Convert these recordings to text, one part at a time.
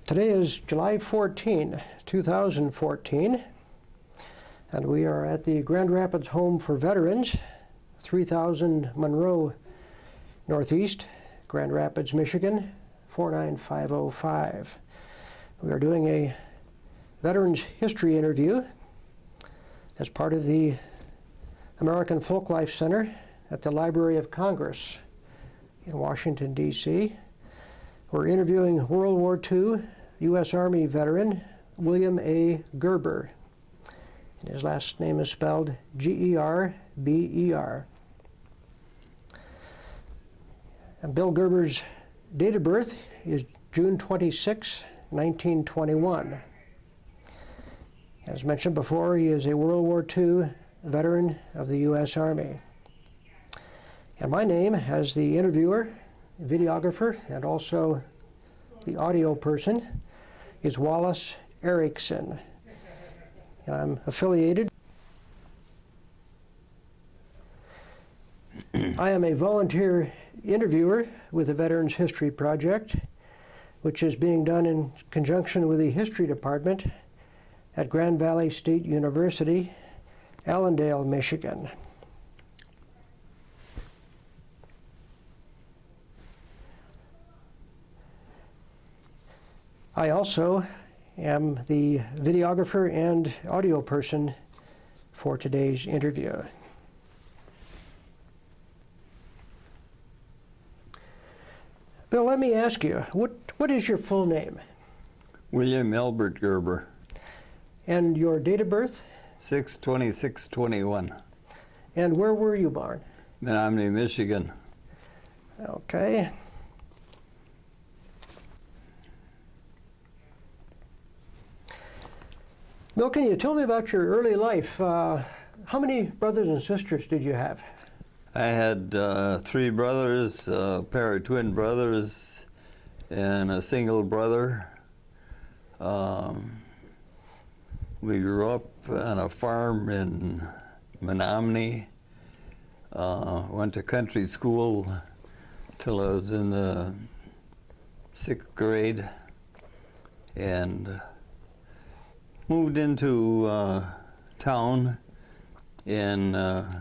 Today is July 14, 2014, and we are at the Grand Rapids Home for Veterans, 3000 Monroe Northeast, Grand Rapids, Michigan, 49505. We are doing a Veterans History interview as part of the American Folklife Center at the Library of Congress in Washington, D.C. We're interviewing World War II U.S. Army veteran William A. Gerber. And his last name is spelled G-E-R-B-E-R. And Bill Gerber's date of birth is June 26, 1921. As mentioned before, he is a World War II veteran of the U.S. Army. And my name, as the interviewer, videographer, and also the audio person, is Wallace Erickson. And I'm affiliated. I am a volunteer interviewer with the Veterans History Project, which is being done in conjunction with the History Department at Grand Valley State University, Allendale, Michigan. I also am the videographer and audio person for today's interview. Bill, let me ask you, what is your full name? William Albert Gerber. And your date of birth? 6/26/21. And where were you born? Menominee, Michigan. Okay. Bill, can you tell me about your early life? How many brothers and sisters did you have? I had 3 brothers, a pair of twin brothers, and a single brother. We grew up on a farm in Menominee. Went to country school till I was in the 6th grade, and moved into town and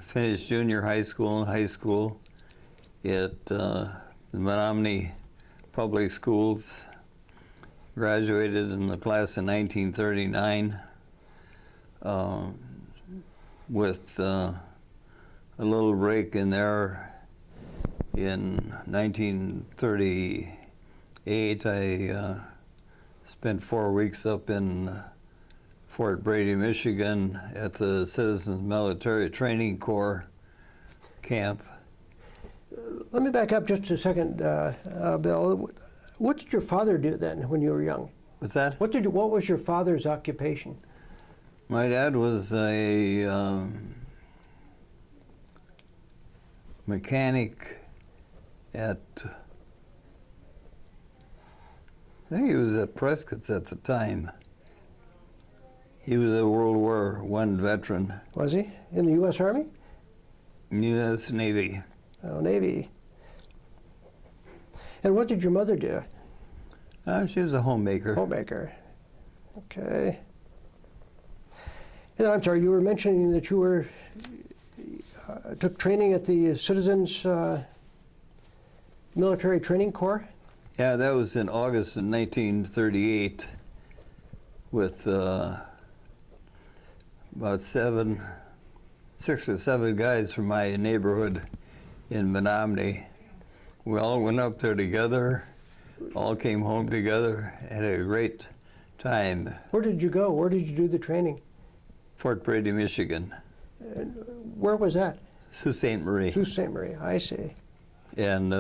finished junior high school and high school at the Menominee Public Schools. Graduated in the class of 1939 with a little break in there. In 1938, I spent 4 weeks up in Fort Brady, Michigan at the Citizens Military Training Corps camp. Let me back up just a second, Bill. What did your father do then when you were young? What's that? What was your father's occupation? My dad was a mechanic at, I think he was at Prescott's at the time. He was a World War I veteran. Was he? In the U.S. Army? U.S. Navy. Oh, Navy. And what did your mother do? She was a homemaker. Homemaker. Okay. And I'm sorry, you were mentioning that you were took training at the Citizens Military Training Corps? Yeah, that was in August of 1938 with about 6 or 7 guys from my neighborhood in Menominee. We all went up there together, all came home together, had a great time. Where did you go? Where did you do the training? Fort Brady, Michigan. Where was that? Sault Ste. Marie. Sault Ste. Marie, I see. And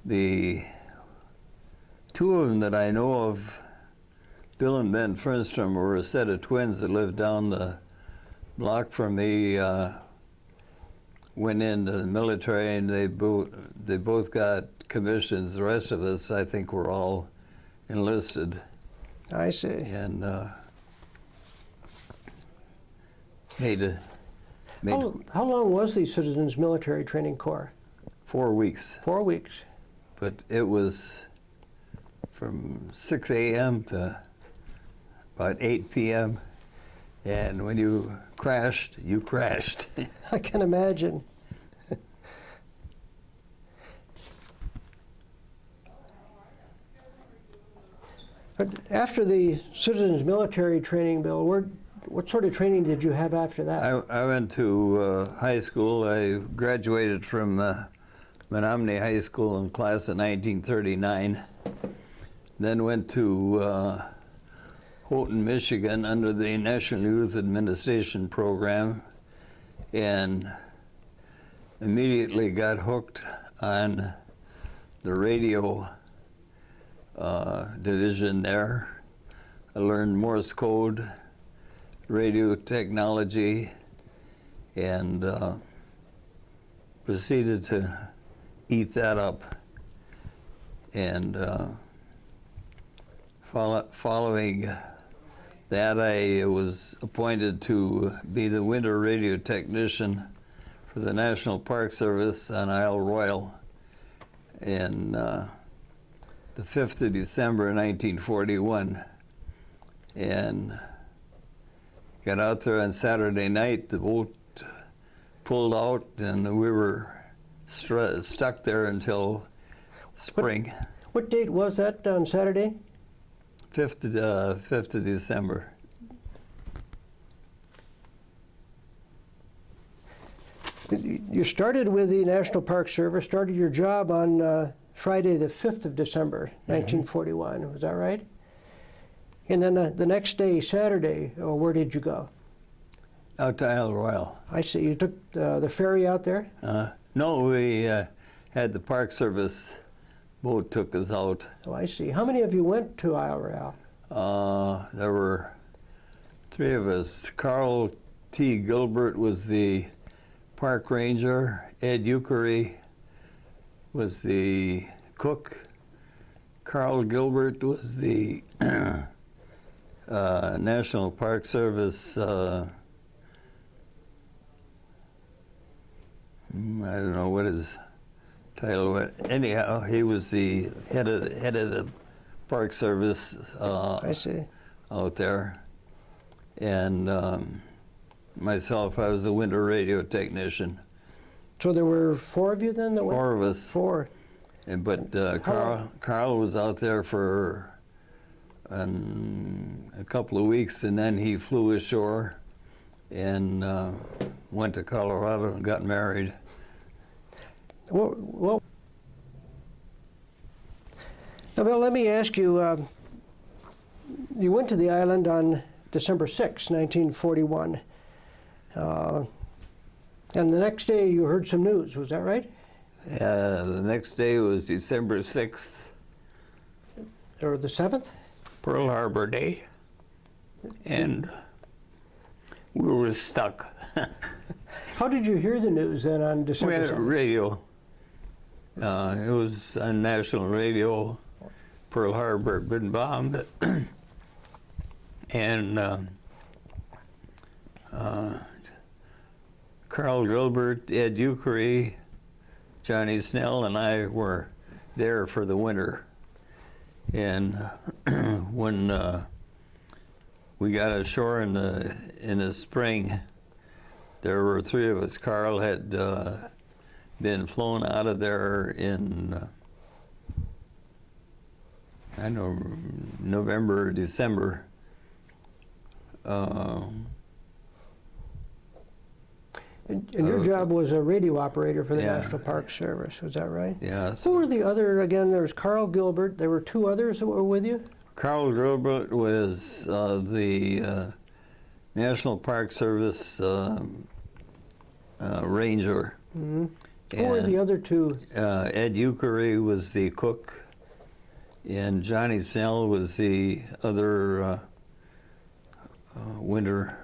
the 2 of them that I know of, Bill and Ben Fernstrom, were a set of twins that lived down the block from me, went into the military, and they both got commissions. The rest of us, I think, were all enlisted. I see. And How long was the Citizens Military Training Corps? 4 weeks. 4 weeks. But it was from 6 a.m. to about 8 p.m. And when you crashed, you crashed. I can imagine. But after the Citizens Military Training Bill, what sort of training did you have after that? I went to high school. I graduated from Menominee High School in class of 1939. Then went to Houghton, Michigan under the National Youth Administration Program, and immediately got hooked on the radio division there. I learned Morse code, radio technology, and proceeded to eat that up. And following that, I was appointed to be the winter radio technician for the National Park Service on Isle Royale in the 5th of December 1941. And got out there on Saturday night. The boat pulled out, and we were stuck there until spring. What date was that on Saturday? 5th of December. You started with the National Park Service, started your job on Friday the 5th of December, 1941, was that right? And then the next day, Saturday, where did you go? Out to Isle Royale. I see, you took the ferry out there? No, we had the Park Service boat took us out. Oh, I see. How many of you went to Isle Royale? There were 3 of us. Carl T. Gilbert was the park ranger. Ed Euchery was the cook. Carl Gilbert was the National Park Service, I don't know what his title was. Anyhow, he was the head of the Park Service I see. out there. And myself, I was a winter radio technician. So there were 4 of you then that went? 4 of us. 4. But Carl was out there for a couple of weeks, and then he flew ashore and went to Colorado and got married. Well, now, Bill, let me ask you, you went to the island on December 6, 1941. And the next day you heard some news, was that right? The next day was December 6th. Or the 7th? Pearl Harbor Day. And we were stuck. How did you hear the news then on December 7th? We had radio. It was on national radio. Pearl Harbor had been bombed. And Carl Gilbert, Ed Euchery, Johnny Snell, and I were there for the winter. And when we got ashore in the spring, there were 3 of us. Carl had been flown out of there in I don't know, November or December. And your job was a radio operator for the Yeah. National Park Service, was that right? Yeah. Who were the other, again, there was Carl Gilbert, there were 2 others that were with you? Carl Gilbert was the National Park Service ranger. Mm-hmm. Who were the other 2? Ed Euchery was the cook, and Johnny Snell was the other winter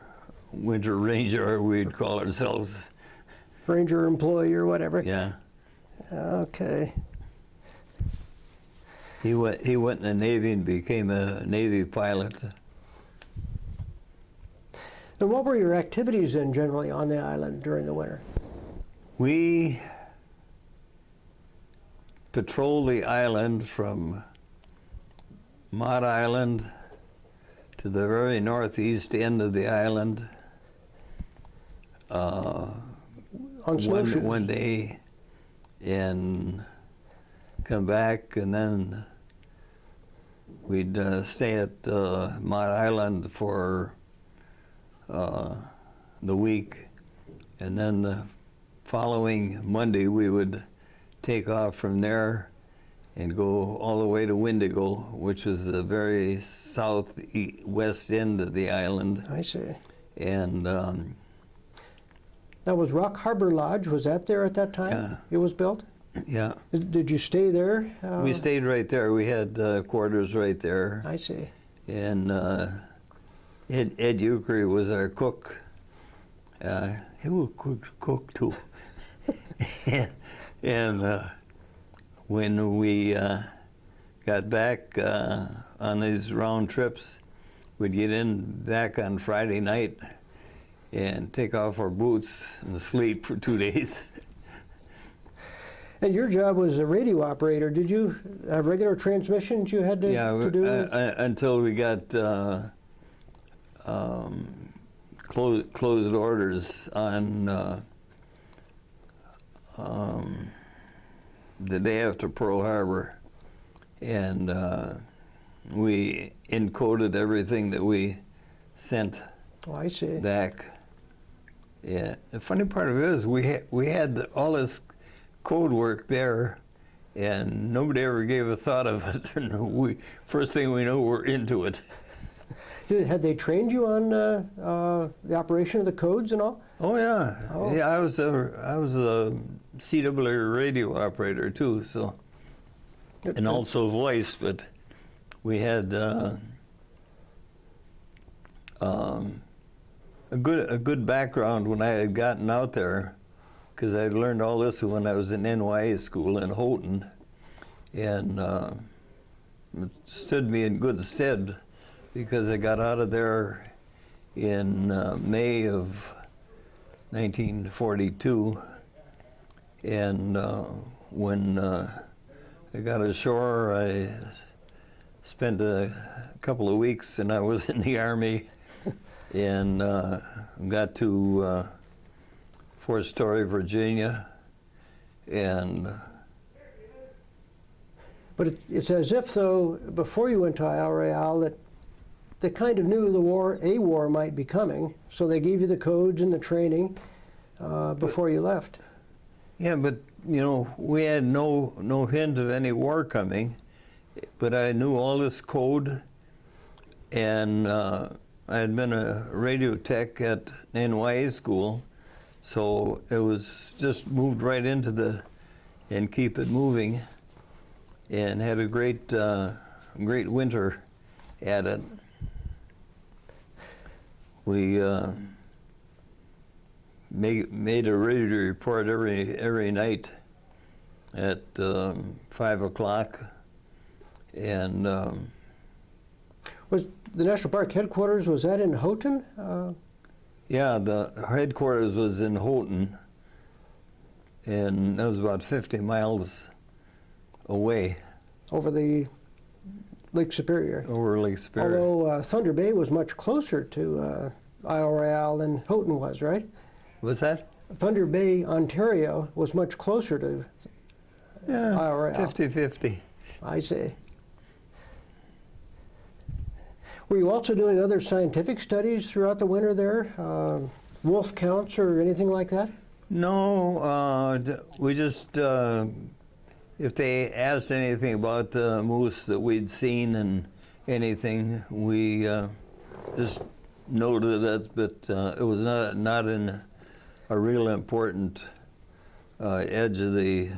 ranger, we'd call ourselves. Ranger employee or whatever? Yeah. Okay. He went in the Navy and became a Navy pilot. And what were your activities then generally on the island during the winter? We patrolled the island from Mott Island to the very northeast end of the island. On snowshoes? One day, and come back, and then we'd stay at Mott Island for the week, and then the following Monday we would take off from there and go all the way to Windigo, which is the very southwest end of the island. I see. And Now, was Rock Harbor Lodge, was that there at that time? Yeah. It was built? yeah, Did you stay there? we stayed right there. We had quarters right there. I see. And Ed Euchre was our cook. He was cook too. and when we got back on these round trips, we'd get in back on Friday night and take off our boots and sleep for 2 days. And your job was a radio operator. Did you have regular transmissions you had to do? Until we got closed orders on the day after Pearl Harbor, and we encoded everything that we sent Oh, I see. back. Yeah, the funny part of it is we had all this code work there, and nobody ever gave a thought of it. And first thing we know, we're into it. Had they trained you on the operation of the codes and all? Oh yeah, Oh. yeah. I was a CW radio operator too, so, and also voice. But we had a good background when I had gotten out there, because I learned all this when I was in NYA school in Houghton, and it stood me in good stead, because I got out of there in May of 1942, and when I got ashore, I spent a couple of weeks, and I was in the Army, and got to Fort Story, Virginia, and But it's as if, though, before you went to Isle Royale, that they kind of knew a war might be coming, so they gave you the codes and the training before you left. yeah, but you know, we had no hint of any war coming, but I knew all this code, and I had been a radio tech at NYA school, so it was just moved right into and keep it moving, and had a great winter at it. We made a radio report every night at 5 o'clock, and Was the National Park headquarters, was that in Houghton? yeah, the headquarters was in Houghton, and that was about 50 miles away. Over the Lake Superior. Over Lake Superior. Although Thunder Bay was much closer to Isle Royale than Houghton was, right? What's that? Thunder Bay, Ontario was much closer to Yeah, Isle Royale. 50-50. I see. Were you also doing other scientific studies throughout the winter there? Wolf counts or anything like that? No, we just, if they asked anything about the moose that we'd seen and anything, we just noted it, but it was not in a real important edge of the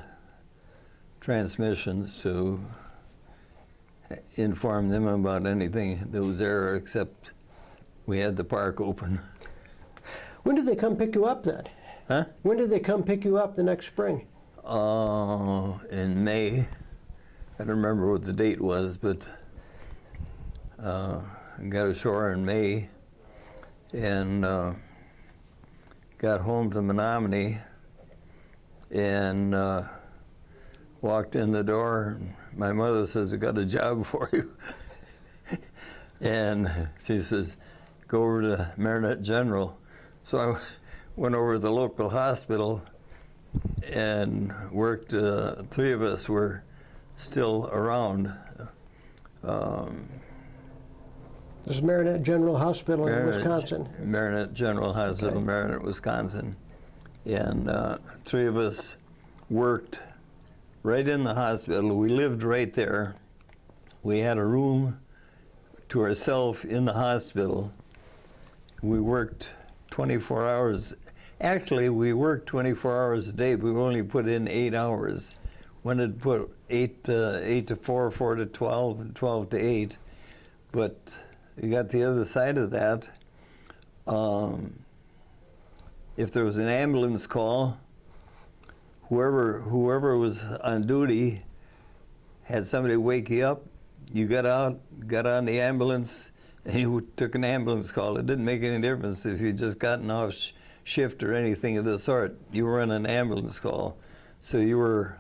transmissions to inform them about anything that was there, except we had the park open. When did they come pick you up then? Huh? When did they come pick you up the next spring? In May. I don't remember what the date was, but I got ashore in May and got home to Menominee and walked in the door. And my mother says, "I got a job for you." And she says, go over to Marinette General. So I went over to the local hospital and worked. 3 of us were still around. This is Marinette General Hospital in Wisconsin. Marinette General Hospital, Okay. Marinette, Wisconsin. And 3 of us worked right in the hospital. We lived right there. We had a room to ourselves in the hospital. We worked 24 hours. Actually, we worked 24 hours a day, but we only put in 8 hours. One had put 8 to 4, 4 to 12, and 12 to 8. But you got the other side of that. If there was an ambulance call, whoever was on duty had somebody wake you up. You got out, got on the ambulance, and you took an ambulance call. It didn't make any difference if you'd just gotten off shift or anything of the sort. You were on an ambulance call. So you were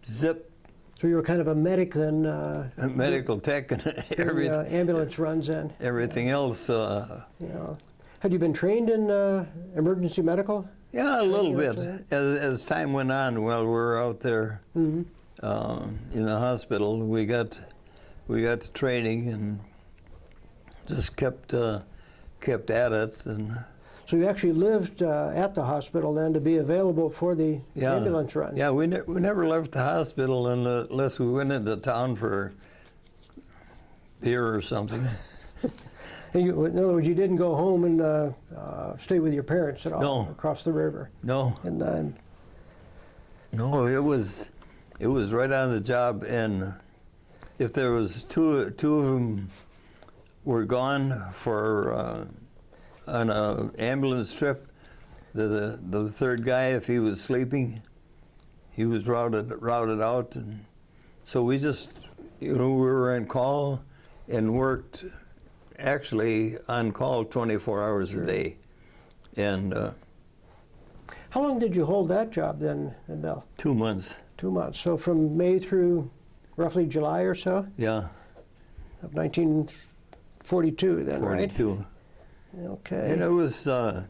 zip. So you were kind of a medic then? A medical tech and ambulance runs in. everything else. Yeah. Had you been trained in emergency medical? Yeah, a little bit. As time went on, while we were out there Mm-hmm. In the hospital, we got to training and just kept at it. And So you actually lived at the hospital then to be available for the ambulance run? Yeah, we never left the hospital unless we went into town for beer or something. And in other words, you didn't go home and stay with your parents at all? No. Across the river? No. And No, it was right on the job, and if there was two of them were gone for on an ambulance trip, the third guy, if he was sleeping, he was routed out, and so we just, we were on call and worked actually on call 24 hours a day, and. how long did you hold that job then, Bill? 2 months. 2 months. So from May through roughly July or so Yeah. of 1942 then, 42. right? Okay. And it was the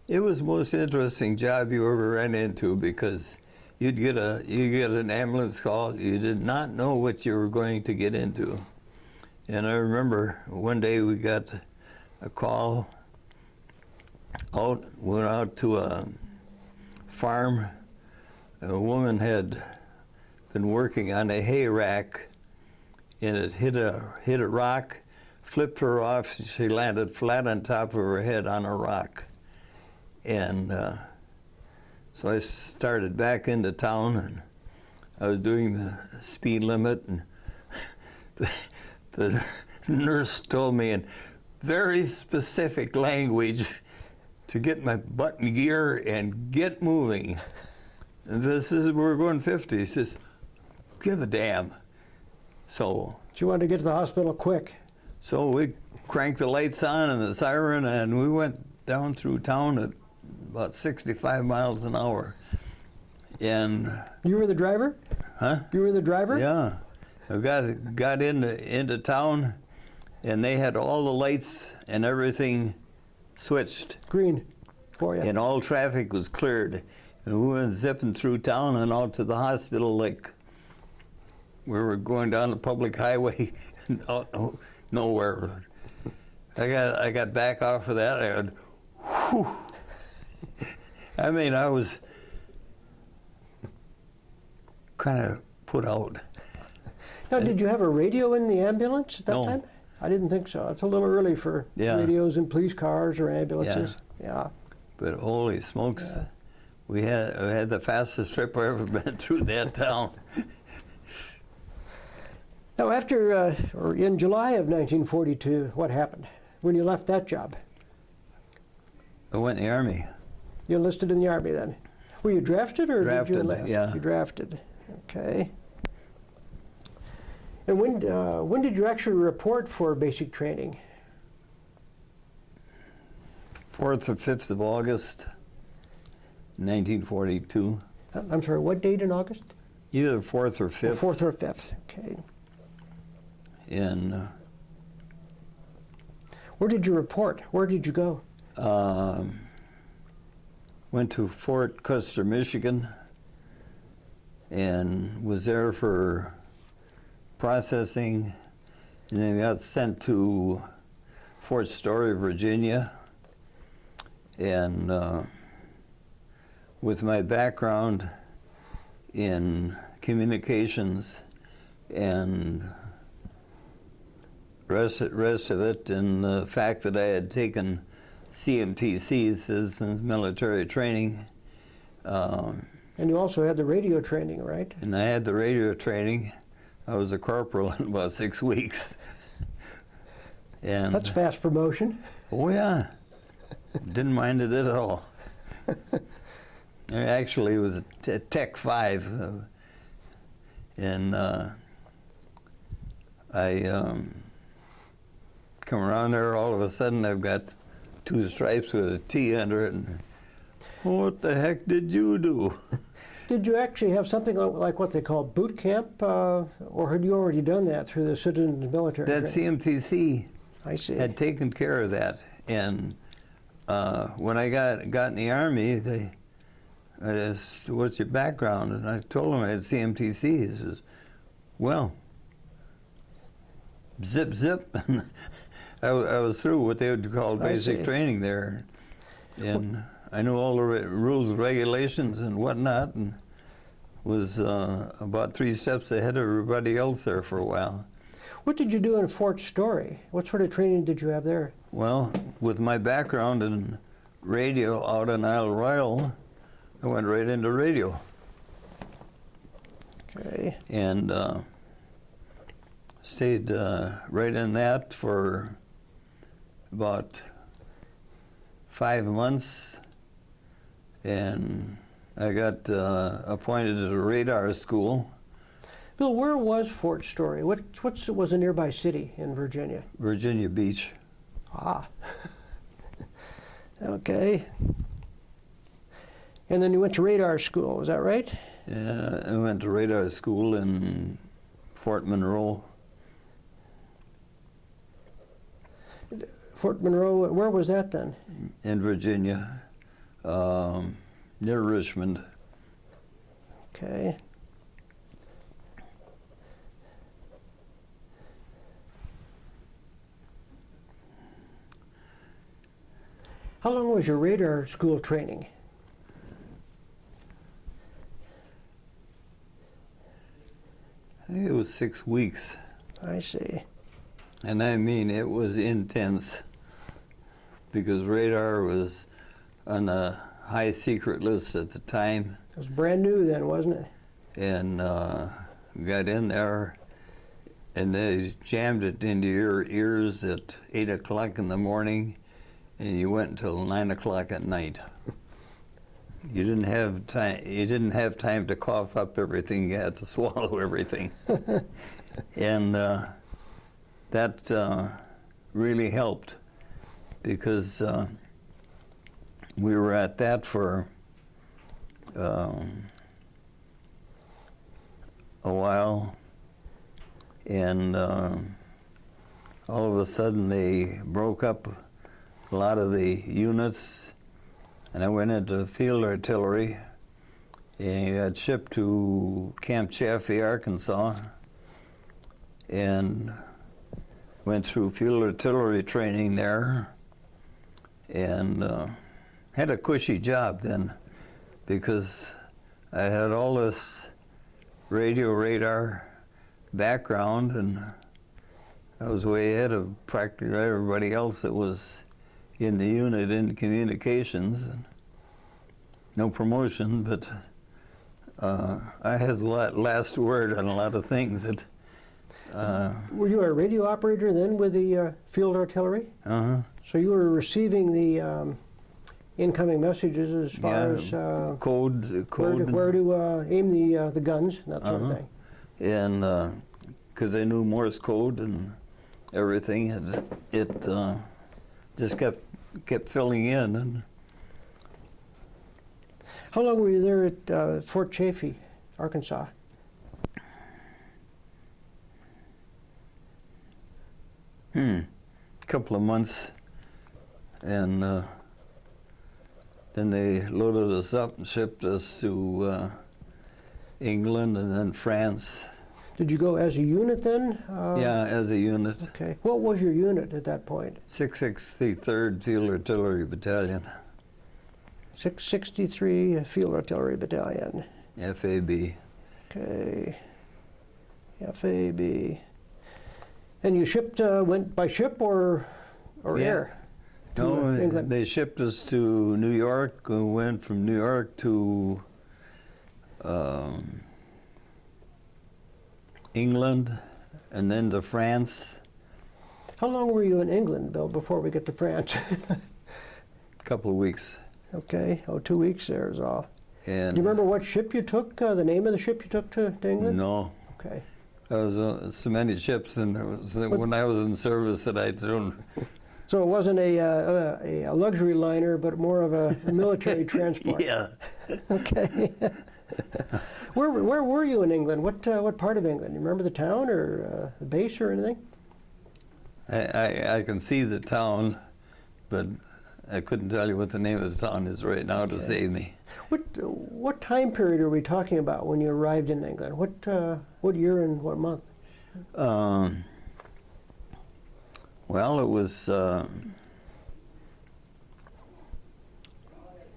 most interesting job you ever ran into, because you get an ambulance call, you did not know what you were going to get into. And I remember one day we got a call went out to a farm. A woman had been working on a hay rack, and it hit a rock, flipped her off. She landed flat on top of her head on a rock. And so I started back into town, and I was doing the speed limit, and the nurse told me in very specific language to get my butt in gear and get moving. And we're going 50. He says, give a damn. So you wanted to get to the hospital quick. So we cranked the lights on and the siren, and we went down through town at about 65 miles an hour. And You were the driver? huh? You were the driver? Yeah. I got into town, and they had all the lights and everything switched, Green for you. and all traffic was cleared. And we went zipping through town and out to the hospital like we were going down the public highway nowhere. I got back off of that, and whew. I mean, I was kind of put out. Now, did you have a radio in the ambulance at that No. time? I didn't think so. It's a little early for Yeah. radios in police cars or ambulances. Yeah. But holy smokes, we had the fastest trip I ever been through that town. Now, or in July of 1942, what happened when you left that job? I went in the Army. You enlisted in the Army then. Were you drafted or did you Drafted, enlist? yeah. You drafted. Okay. And when did you actually report for basic training? 4th or 5th of August, 1942. I'm sorry, what date in August? Either 4th or 5th. 4th or 5th. Okay. And Where did you report? Where did you go? Went to Fort Custer, Michigan, and was there for processing, and then got sent to Fort Story, Virginia, and with my background in communications and rest of it, and the fact that I had taken CMTC, Citizens Military Training. And you also had the radio training, right? And I had the radio training. I was a corporal in about 6 weeks. And that's fast promotion. Oh yeah, didn't mind it at all. Actually, it was a Tech 5, and I come around there. All of a sudden, I've got 2 stripes with a T under it. And what the heck did you do? Did you actually have something like what they call boot camp, or had you already done that through the Citizens Military That Training? CMTC I see. had taken care of that, and when I got in the Army, they asked, "What's your background?" And I told them I had CMTC. He says, "Well, zip zip." I was through what they would call basic training there, and I knew all the rules, regulations, and whatnot, and was about 3 steps ahead of everybody else there for a while. What did you do in Fort Story? What sort of training did you have there? Well, with my background in radio out in Isle Royale, I went right into radio. Okay. And stayed right in that for about 5 months, and I got appointed at a radar school. Bill, where was Fort Story? What was a nearby city in Virginia? Virginia Beach. Ah. Okay. And then you went to radar school, is that right? Yeah, I went to radar school in Fort Monroe. Fort Monroe, where was that then? In Virginia, near Richmond. Okay. How long was your radar school training? I think it was 6 weeks. I see. And I mean, it was intense, because radar was on a high secret list at the time. It was brand new then, wasn't it? And we got in there, and they jammed it into your ears at 8 o'clock in the morning, and you went until 9 o'clock at night. You didn't have time. You didn't have time to cough up everything. You had to swallow everything, and that really helped, because we were at that for a while, and all of a sudden they broke up a lot of the units, and I went into Field Artillery, and got shipped to Camp Chaffee, Arkansas, and went through Field Artillery training there, and had a cushy job then, because I had all this radio radar background, and I was way ahead of practically everybody else that was in the unit in communications. And no promotion, but I had the last word on a lot of things. That Were you a radio operator then with the Field Artillery? uh-huh. So you were receiving the incoming messages as far as code, where to aim the guns, and that sort of thing. And because I knew Morse code and everything, it just kept filling in. And how long were you there at Fort Chaffee, Arkansas? couple of months, and then they loaded us up and shipped us to England and then France. Did you go as a unit then? Yeah, as a unit. Okay. What was your unit at that point? 663rd Field Artillery Battalion, 663 Field Artillery Battalion. FAB. Okay. FAB. And you shipped, went by ship or Yeah. air? To, No, England. they shipped us to New York. We went from New York to England, and then to France. How long were you in England, Bill, before we get to France? A couple of weeks. Okay. Oh, 2 weeks there is all. And Do you remember what ship you took, the name of the ship you took to England? No, Okay. there was so many ships, and there was when I was in service that I don't. So it wasn't a luxury liner, but more of a military transport. Yeah. Okay. Where were you in England? What part of England? You remember the town or the base or anything? I can see the town, but I couldn't tell you what the name of the town is right now to save me. What time period are we talking about when you arrived in England? What year and what month? Well, it was.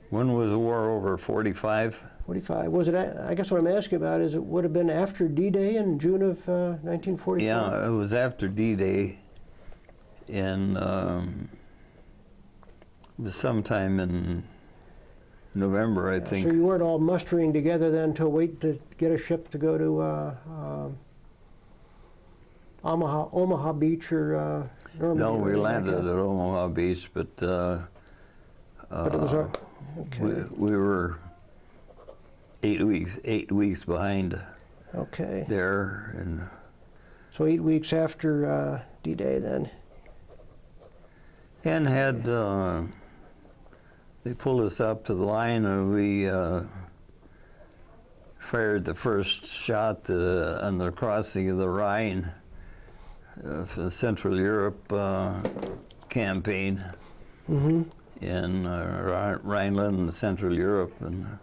When was the war over? 45. 45. Was it? I guess what I'm asking about is it would have been after D-Day in June of 1944. Yeah, it was after D-Day, and it was sometime in November, I think. So you weren't all mustering together then to wait to get a ship to go to Omaha Beach or Normandy? No, or we anything like landed that? at Omaha Beach, but But it was okay. we were 8 weeks behind Okay. there, and So 8 weeks after D-Day then. had they pulled us up to the line, and we fired the first shot on the crossing of the Rhine for the Central Europe campaign in Rhineland and Central Europe, and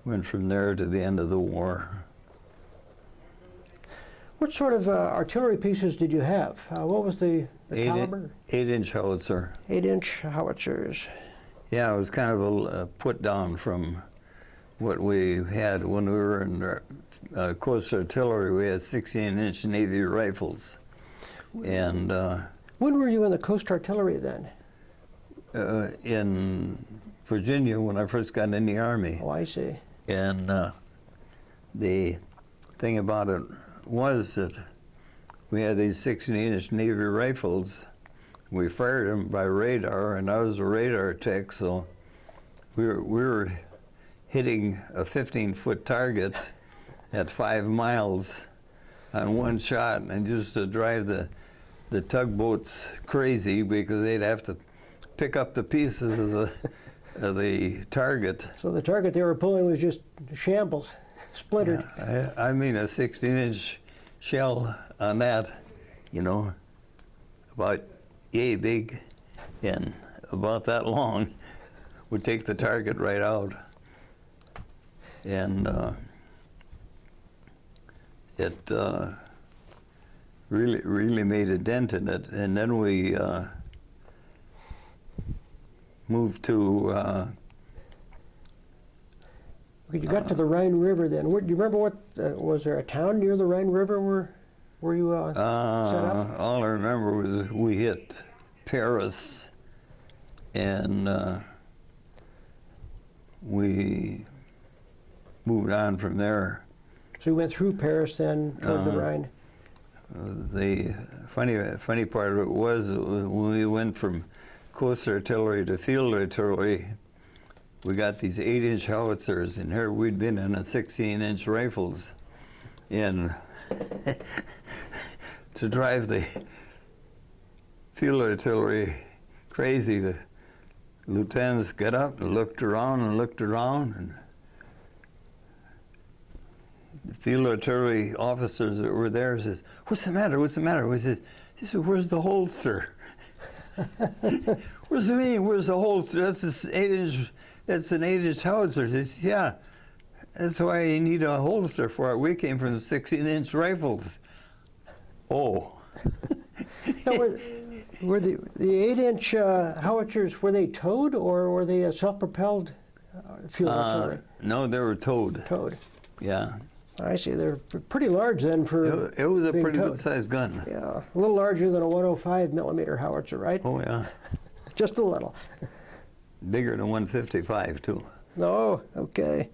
went from there to the end of the war. What sort of artillery pieces did you have? What was the caliber? 8-inch howitzer. 8-inch howitzers. Yeah, it was kind of a put down from what we had when we were in Coast Artillery. We had 16-inch Navy rifles. And When were you in the Coast Artillery then? in Virginia, when I first got in the Army. Oh, I see. And the thing about it was that we had these 16-inch Navy rifles. We fired them by radar, and I was a radar tech, so we were hitting a 15-foot target at 5 miles on one shot, and just to drive the tugboats crazy because they'd have to pick up the pieces of the target. So the target they were pulling was just shambles, splintered. Yeah, I mean, a 16-inch shell on that, you know, about yay big and about that long, would take the target right out. And it really made a dent in it. And then we moved to Okay, you got to the Rhine River then. Do you remember what, was there a town near the Rhine River where you set up? all I remember was we hit Paris, and we moved on from there. So you went through Paris then toward the Rhine? The funny part of it was when we went from Coast Artillery to Field Artillery, we got these 8-inch howitzers, and here we'd been in a 16-inch rifles. And to drive the Field Artillery crazy, the lieutenants got up and looked around, and the Field Artillery officers that were there says, "What's the matter? What's the matter?" We said, "Where's the holster?" Where's the holster? That's an 8-inch. That's an 8-inch howitzer. He says, yeah, that's why you need a holster for it. We came from 16-inch rifles. Oh. Now, were the 8-inch howitzers, were they towed or were they self-propelled field artillery? No, they were towed. Towed. Yeah. I see. They're pretty large then for It was a being pretty towed. good-sized gun. Yeah, a little larger than a 105 millimeter howitzer, right? Oh, yeah. Just a little. Bigger than 155, too. Oh, okay.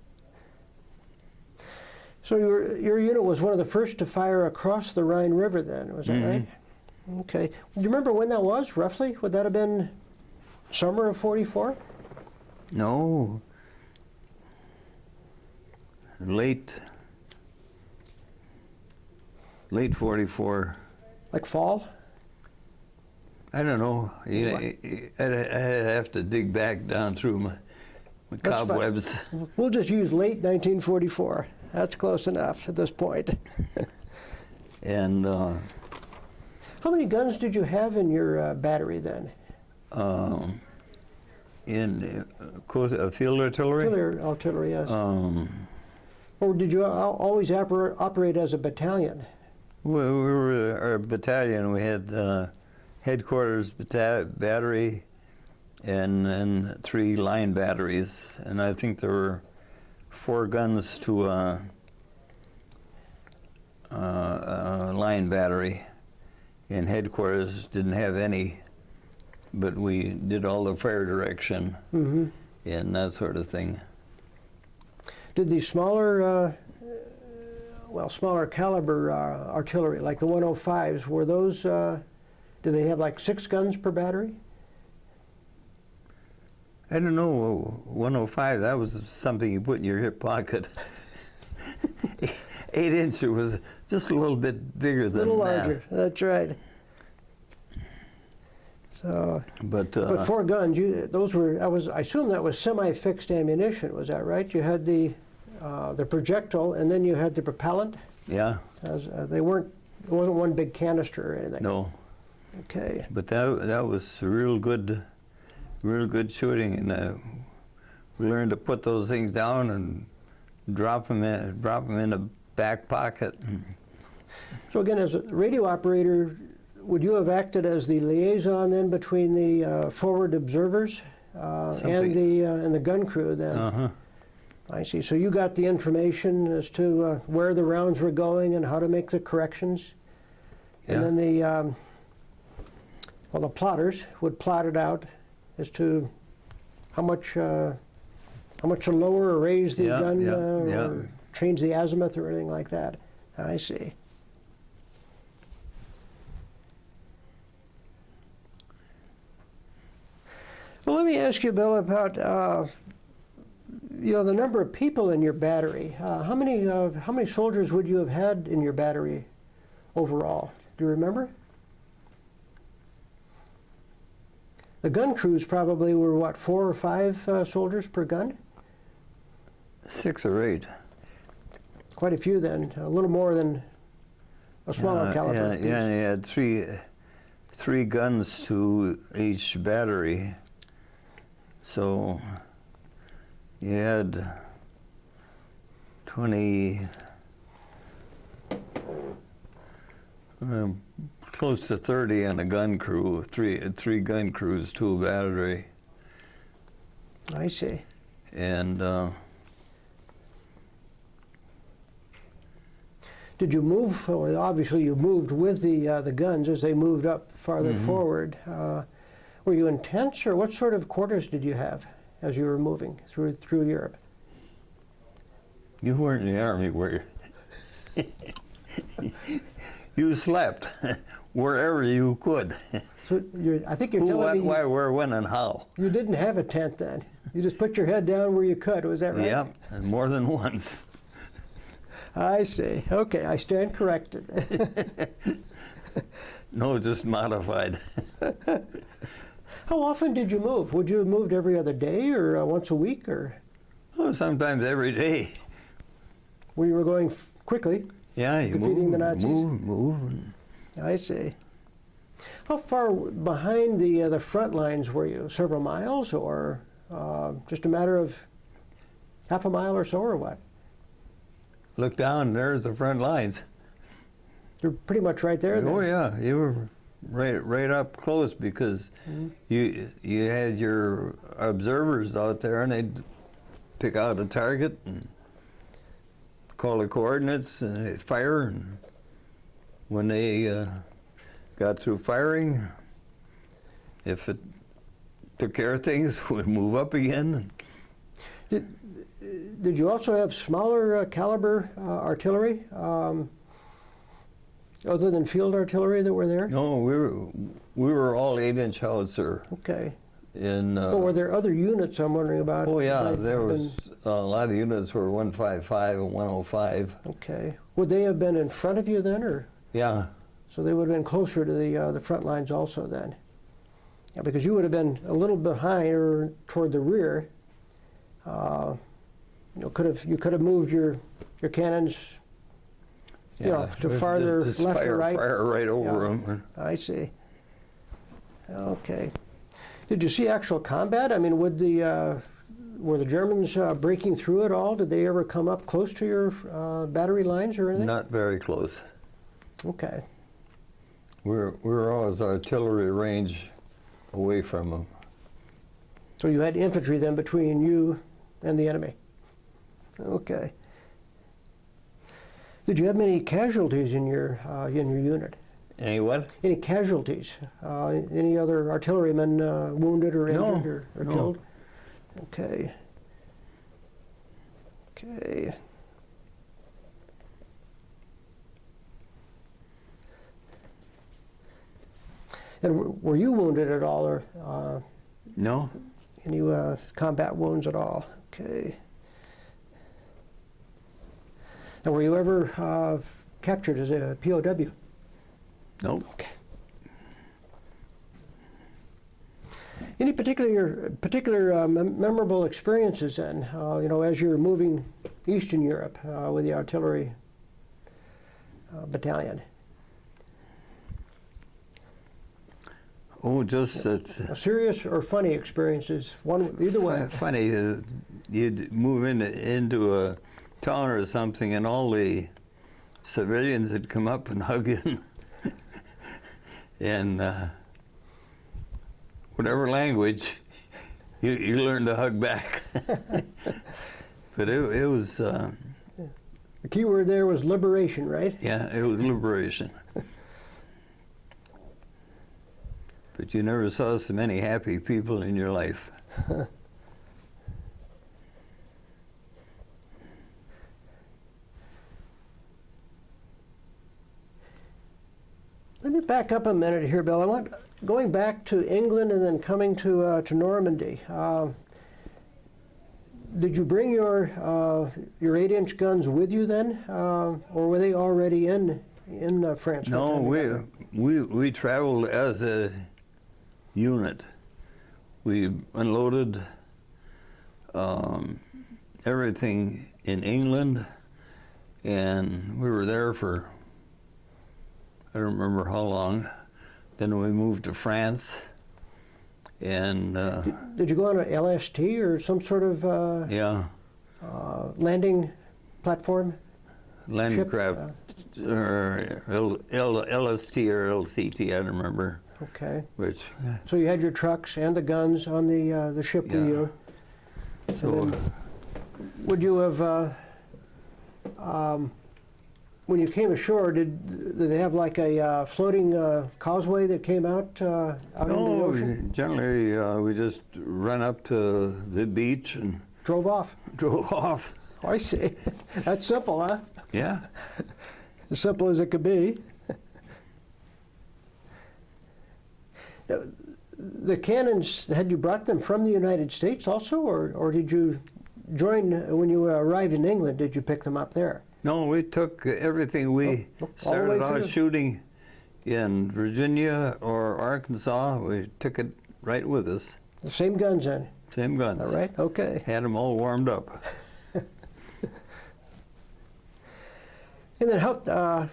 So your unit was one of the first to fire across the Rhine River then, was that right? Okay. Do you remember when that was, roughly? Would that have been summer of 44? No. Late 44. Like fall? I don't know. I'd have to dig back down through my That's fine. cobwebs. We'll just use late 1944. That's close enough at this point. And How many guns did you have in your battery then? in field artillery, Field artillery, yes. Or did you always operate as a battalion? we were our battalion. We had headquarters battery and 3 line batteries, and I think there were 4 guns to a line battery. And headquarters didn't have any, but we did all the fire direction and that sort of thing. Did the smaller caliber artillery, like the 105s, were those, did they have like 6 guns per battery? I don't know, 105, that was something you put in your hip pocket. 8-inch was just a little bit bigger than that. A little larger, that's right. So, But 4 guns, those were, I assume that was semi-fixed ammunition, was that right? You had the projectile and then you had the propellant? yeah, It wasn't one big canister or anything? no. Okay. But that was real good shooting, and we learned to put those things down and drop them in a back pocket. So again, as a radio operator, would you have acted as the liaison then between the forward observers and the gun crew then? I see. So you got the information as to where the rounds were going and how to make the corrections, and then the plotters would plot it out as to how much to lower or raise the gun or change the azimuth or anything like that. I see. Well, let me ask you, Bill, about the number of people in your battery. How many soldiers would you have had in your battery overall? Do you remember? The gun crews probably were what, 4 or 5 soldiers per gun? 6 or 8. Quite a few then. A little more than a smaller caliber piece. Yeah, and you had three guns to each battery. So you had 20, close to 30 on a gun crew, three gun crews to a battery. I see. And did you move? Well, obviously, you moved with the guns as they moved up farther forward. Were you in tents, or what sort of quarters did you have as you were moving through Europe? you weren't in the Army, were you? You slept wherever you could. So I think you're Who, telling what, me why, where, when, and how. you didn't have a tent then. You just put your head down where you could. Was that right? Yep, and more than once. I see. Okay, I stand corrected. No, just modified. How often did you move? Would you have moved every other day or once a week, or? Oh, sometimes every day. When you were going quickly? Yeah, you Defeating move, the Nazis? move. I see. How far behind the front lines were you? Several miles, or just a matter of half a mile or so, or what? Look down, there's the front lines. You're pretty much right there then. Oh yeah, you were right up close because you had your observers out there, and they'd pick out a target and call the coordinates and they'd fire. And when they got through firing, if it took care of things, we'd move up again. Did you also have smaller caliber artillery, other than field artillery that were there? No, we were all 8-inch howitzer. Okay. But were there other units I'm wondering about? Oh yeah, there was a lot of units were 155 and 105. Okay. Would they have been in front of you then, or? Yeah. So they would have been closer to the front lines also then. Yeah, because you would have been a little behind or toward the rear. You could have moved your cannons, you know, to farther just left or right. Fire right over them. I see. Okay. Did you see actual combat? I mean, were the Germans breaking through at all? Did they ever come up close to your battery lines or anything? Not very close. Okay. We were always artillery range away from them. So you had infantry then between you and the enemy. Okay. Did you have many casualties in your unit? Any what? Any casualties? Any other artillerymen wounded or injured or killed? Okay. Okay. And were you wounded at all, or No. any combat wounds at all? Okay. And were you ever captured as a POW? Nope. Okay. Any particular memorable experiences then? You know, as you're moving east in Europe with the artillery battalion. Oh, just that. Serious or funny experiences? One, either way. Funny, you'd move into a town or something, and all the civilians would come up and hug you, and whatever language, you learn to hug back. But it was. The key word there was liberation, right? Yeah, it was liberation. But you never saw so many happy people in your life. Let me back up a minute here, Bill. I want going back to England and then coming to Normandy. Did you bring your 8-inch guns with you then, or were they already in France? No, we traveled as a unit. We unloaded everything in England, and we were there for, I don't remember how long. Then we moved to France, and did you go on an LST or some sort of landing platform? landing ship, craft, or LST or LCT, I don't remember. Okay. Which? So you had your trucks and the guns on the ship with you. So Would you have, when you came ashore, did they have like a floating causeway that came out into the ocean? Generally we just run up to the beach and Drove off? drove off. Oh, I see. That's simple, huh? Yeah. As simple as it could be. Now, the cannons, had you brought them from the United States also, or did you join, when you arrived in England, did you pick them up there? No, we took everything. We started out shooting in Virginia or Arkansas. We took it right with us. The same guns then? Same guns. All right, okay. Had them all warmed up. And then how,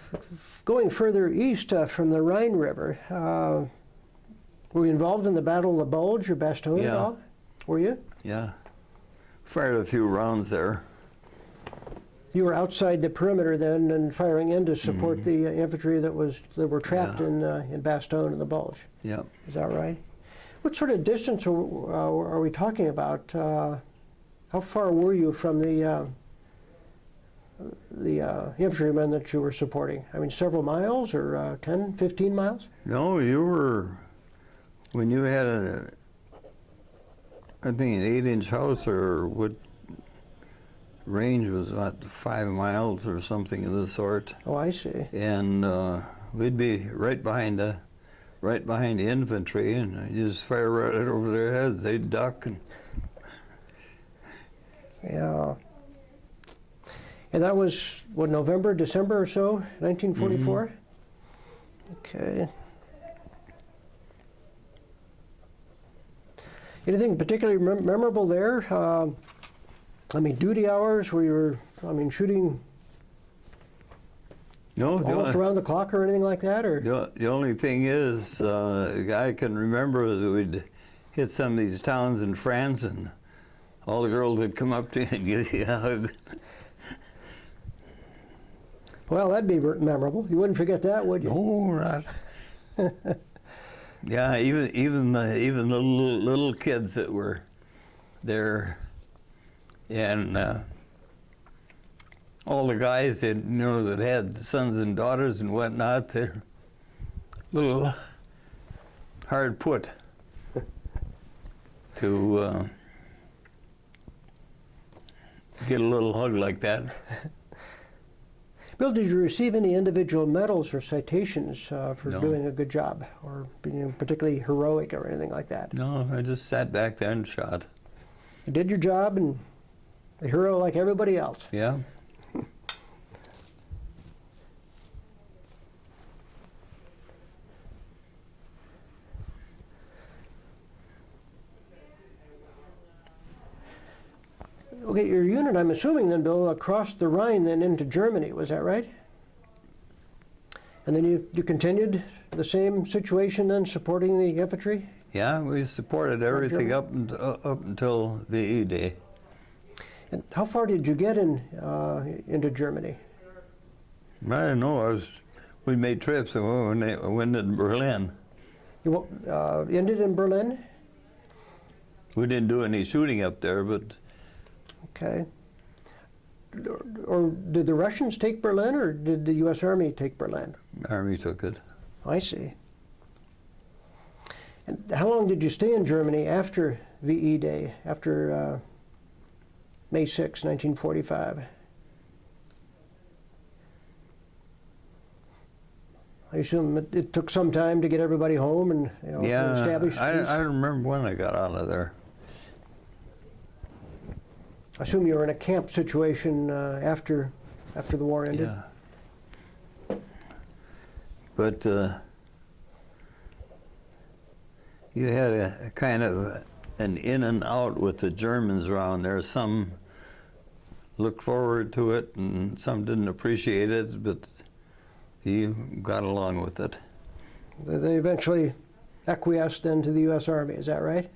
going further east from the Rhine River, were you involved in the Battle of the Bulge or Bastogne at all? Were you? Yeah. Fired a few rounds there. You were outside the perimeter then and firing in to support the infantry that were trapped in Bastogne and the Bulge. Yeah. Is that right? What sort of distance are we talking about? How far were you from the infantrymen that you were supporting? I mean, several miles or 10, 15 miles? No, you were, when you had I think an 8-inch house or what range was about 5 miles or something of the sort. Oh, I see. And we'd be right behind the infantry, and you just fire right over their heads. They'd duck. And yeah. And that was, what, November, December or so, 1944? Okay. Anything particularly memorable there? I mean, duty hours where you were, I mean, shooting almost around the clock or anything like that? Or the only thing is, I can remember that we'd hit some of these towns in France, and all the girls would come up to you and give you a hug. Well, that'd be memorable. You wouldn't forget that, would you? No, not. Yeah, even the little kids that were there, and all the guys that that had sons and daughters and whatnot, they're a little hard put to get a little hug like that. Bill, did you receive any individual medals or citations for No. doing a good job, or being particularly heroic or anything like that? No, I just sat back there and shot. You did your job and a hero like everybody else. Yeah. Okay, your unit, I'm assuming then, Bill, crossed the Rhine then into Germany, was that right? And then you continued the same situation then, supporting the infantry? Yeah, we supported everything up until VE Day. And how far did you get into Germany? I don't know. We made trips and we went to Berlin. You ended in Berlin? We didn't do any shooting up there, but Okay. Or did the Russians take Berlin, or did the U.S. Army take Berlin? the Army took it. I see. And how long did you stay in Germany after VE Day, after May 6, 1945? I assume it took some time to get everybody home and to establish peace. I don't remember when I got out of there. I assume you were in a camp situation after the war ended. Yeah. But you had a kind of an in and out with the Germans around there. Some looked forward to it and some didn't appreciate it, but you got along with it. They eventually acquiesced then to the U.S. Army, is that right?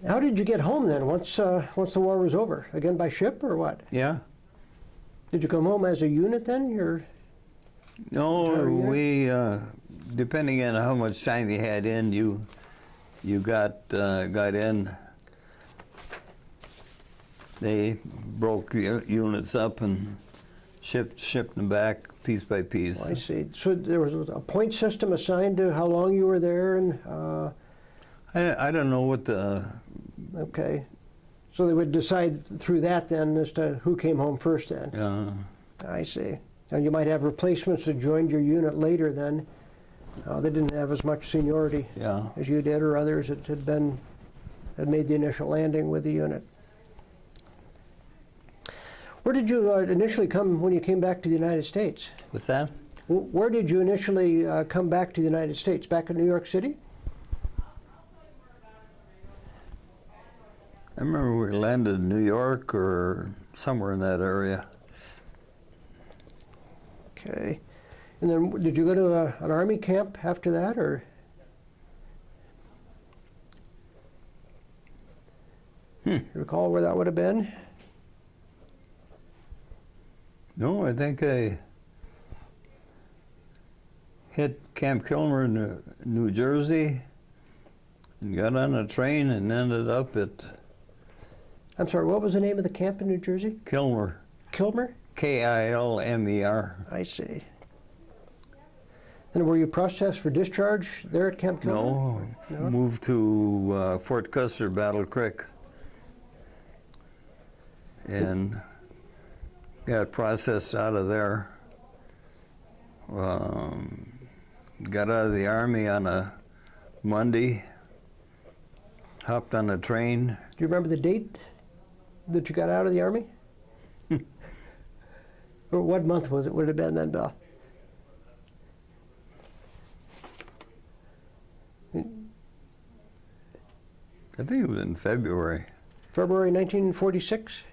How did you get home then, once the war was over? Again, by ship or what? Yeah. Did you come home as a unit then? No, we, depending on how much time you had in, you got in. They broke the units up and shipped them back piece by piece. Oh, I see. So there was a point system assigned to how long you were there, and I don't know what the. Okay, so they would decide through that then as to who came home first then. Yeah. I see. And you might have replacements that joined your unit later then. They didn't have as much seniority as you did, or others that had made the initial landing with the unit. Where did you initially come when you came back to the United States? What's that? Where did you initially come back to the United States? Back in New York City? I remember we landed in New York or somewhere in that area. Okay. And then did you go to an Army camp after that, or? You recall where that would have been? No, I think I hit Camp Kilmer in New Jersey and got on a train and ended up at I'm sorry, what was the name of the camp in New Jersey? Kilmer. Kilmer? Kilmer. I see. And were you processed for discharge there at Camp Kilmer? No, moved to Fort Custer, Battle Creek, and got processed out of there. Got out of the Army on a Monday, hopped on a train. Do you remember the date that you got out of the Army? Or what month was it? Would it have been then, Bill? I think it was in February. February 1946?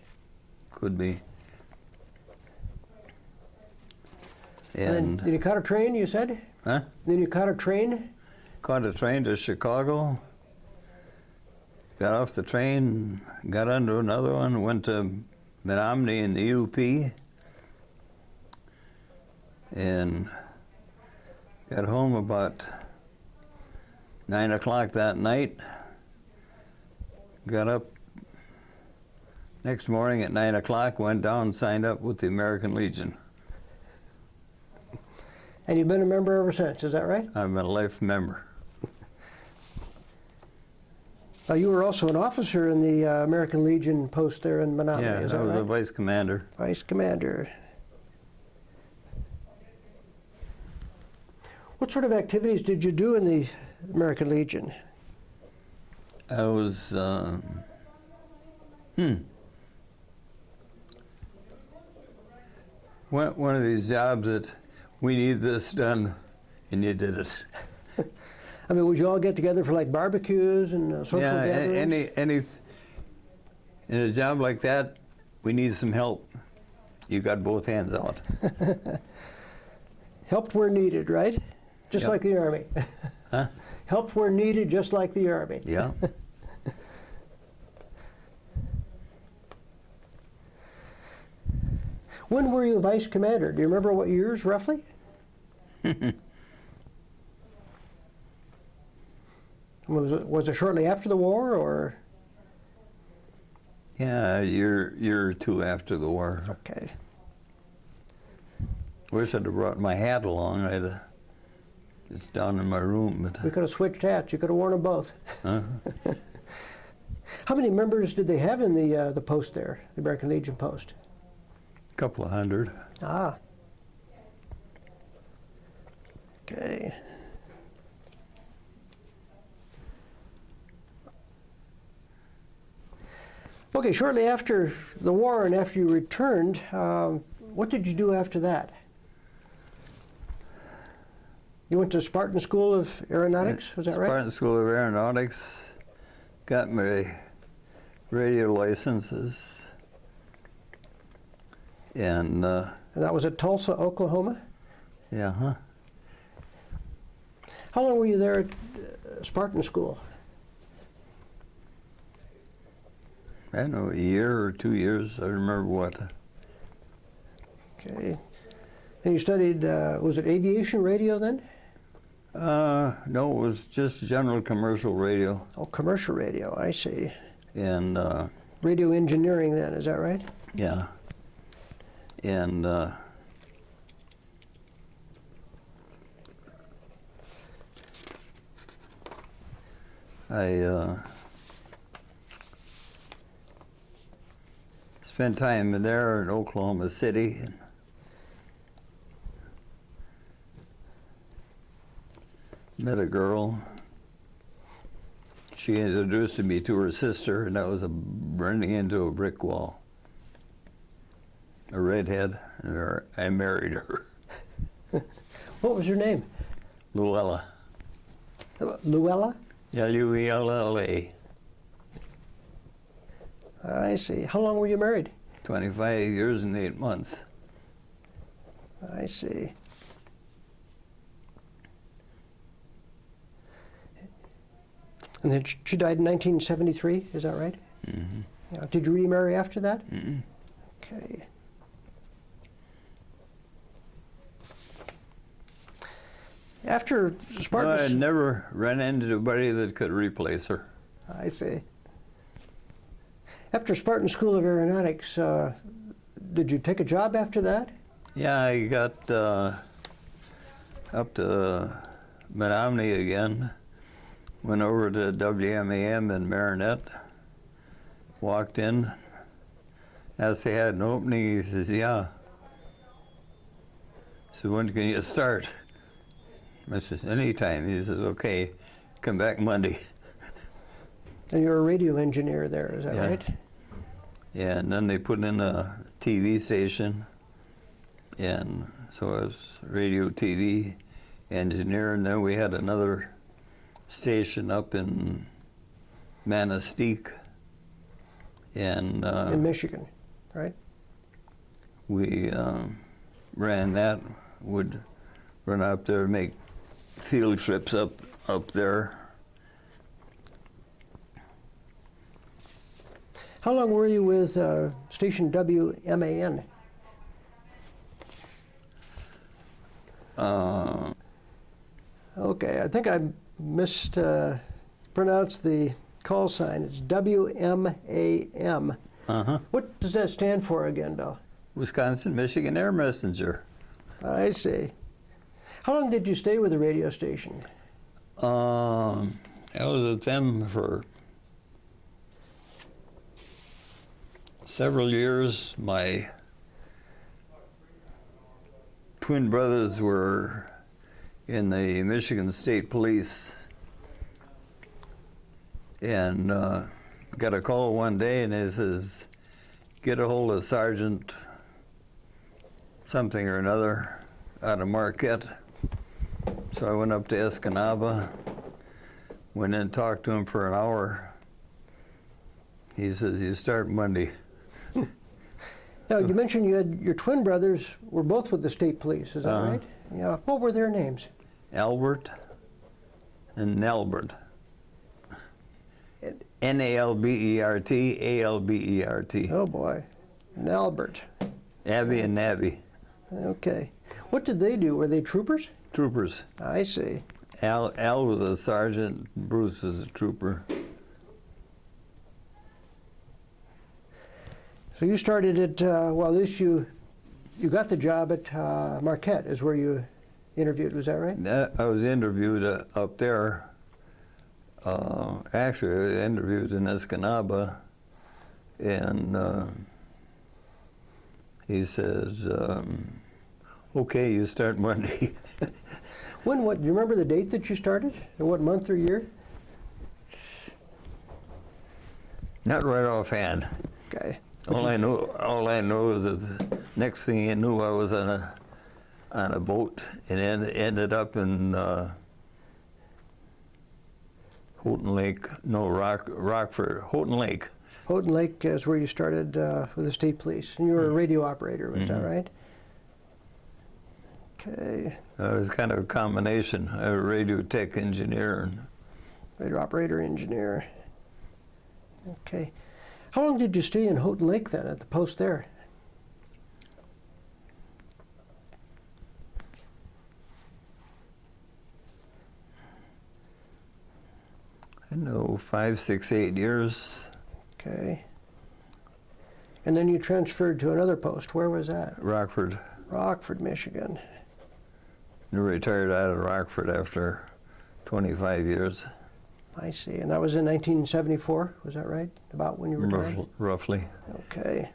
Could be. And then you caught a train, you said? Huh? Then you caught a train? Caught a train to Chicago. Got off the train, got onto another one, went to Menominee in the UP, and got home about 9 o'clock that night. Got up next morning at 9 o'clock, went down, signed up with the American Legion. And you've been a member ever since, is that right? I'm a life member. You were also an officer in the American Legion post there in Menominee, Yeah, is I that was right? a vice commander. Vice commander. What sort of activities did you do in the American Legion? I was, one of these jobs that we need this done, and you did it. I mean, would you all get together for like barbecues and social gatherings? any, in a job like that, we need some help. You got both hands out. Helped where needed, right? Just Yep. like the Army. Huh? Helped where needed, just like the Army. Yeah. When were you vice commander? Do you remember what years, roughly? Was it shortly after the war, or? Yeah, a year or two after the war. Okay. Wish I'd have brought my hat along. It's down in my room, but. We could have switched hats. You could have worn them both. Huh? How many members did they have in the post there, the American Legion post? Couple of hundred. Ah. Okay. Okay, shortly after the war and after you returned, what did you do after that? You went to Spartan School of Aeronautics, was that right? Spartan School of Aeronautics. Got my radio licenses. And that was at Tulsa, Oklahoma? yeah, huh? How long were you there at Spartan School? I don't know, a year or 2 years. I don't remember what. Okay. And you studied, was it aviation radio then? No, it was just general commercial radio. Oh, commercial radio, I see. And Radio engineering then, is that right? yeah. And I spent time there in Oklahoma City. And met a girl. She introduced me to her sister, and that was running into a brick wall. A redhead, and I married her. What was her name? Luella. Luella? Luella. I see. How long were you married? 25 years and 8 months. I see. And then she died in 1973, is that right? Mm-hmm. Yeah. Did you remarry after that? Mm-mm. Okay. After No, Spartan... I'd never run into anybody that could replace her. I see. After Spartan School of Aeronautics, did you take a job after that? Yeah, I got up to Menominee again, went over to WMAM in Marinette, walked in, asked if they had an opening. He says, yeah. So when can you start? I says, anytime. He says, okay, come back Monday. And you're a radio engineer there, is that Yeah. right? Yeah, and then they put in a TV station, and so I was radio TV engineer, and then we had another station up in Manistee, and In Michigan, right? we ran that, would run up there, make field trips up there. How long were you with station WMAN? Okay, I think I mispronounced the call sign. It's WMAM. Uh-huh. What does that stand for again, Bill? Wisconsin, Michigan Air Messenger. I see. How long did you stay with the radio station? I was with them for several years. My twin brothers were in the Michigan State Police, and got a call one day, and they says, get a hold of Sergeant something or another out of Marquette. So I went up to Escanaba, went in and talked to him for an hour. He says, you start Monday. Now, you mentioned you had your twin brothers were both with the state police, is that right? Yeah. What were their names? Albert and Nalbert. Nalbert, Albert. Oh boy, Nalbert. Abby and Nabby. Okay. What did they do? Were they troopers? Troopers. I see. Al was a sergeant, Bruce was a trooper. So you started at, well, at least you got the job at Marquette is where you interviewed, was that right? I was interviewed up there. Actually, I was interviewed in Escanaba, and he says, okay, you start Monday. When, what, do you remember the date that you started? And what month or year? Not right offhand. Okay. All I know is that the next thing I knew, I was on a boat and ended up in Houghton Lake, no, Rockford, Houghton Lake. Houghton Lake is where you started with the state police. And you were a radio operator, was that right? Okay. It was kind of a combination. I was a radio tech engineer. And Radio operator, engineer. Okay. How long did you stay in Houghton Lake then, at the post there? I know 5, 6, 8 years. Okay. And then you transferred to another post. Where was that? Rockford. Rockford, Michigan. I retired out of Rockford after 25 years. I see. And that was in 1974, was that right? About when you retired? Roughly. Okay.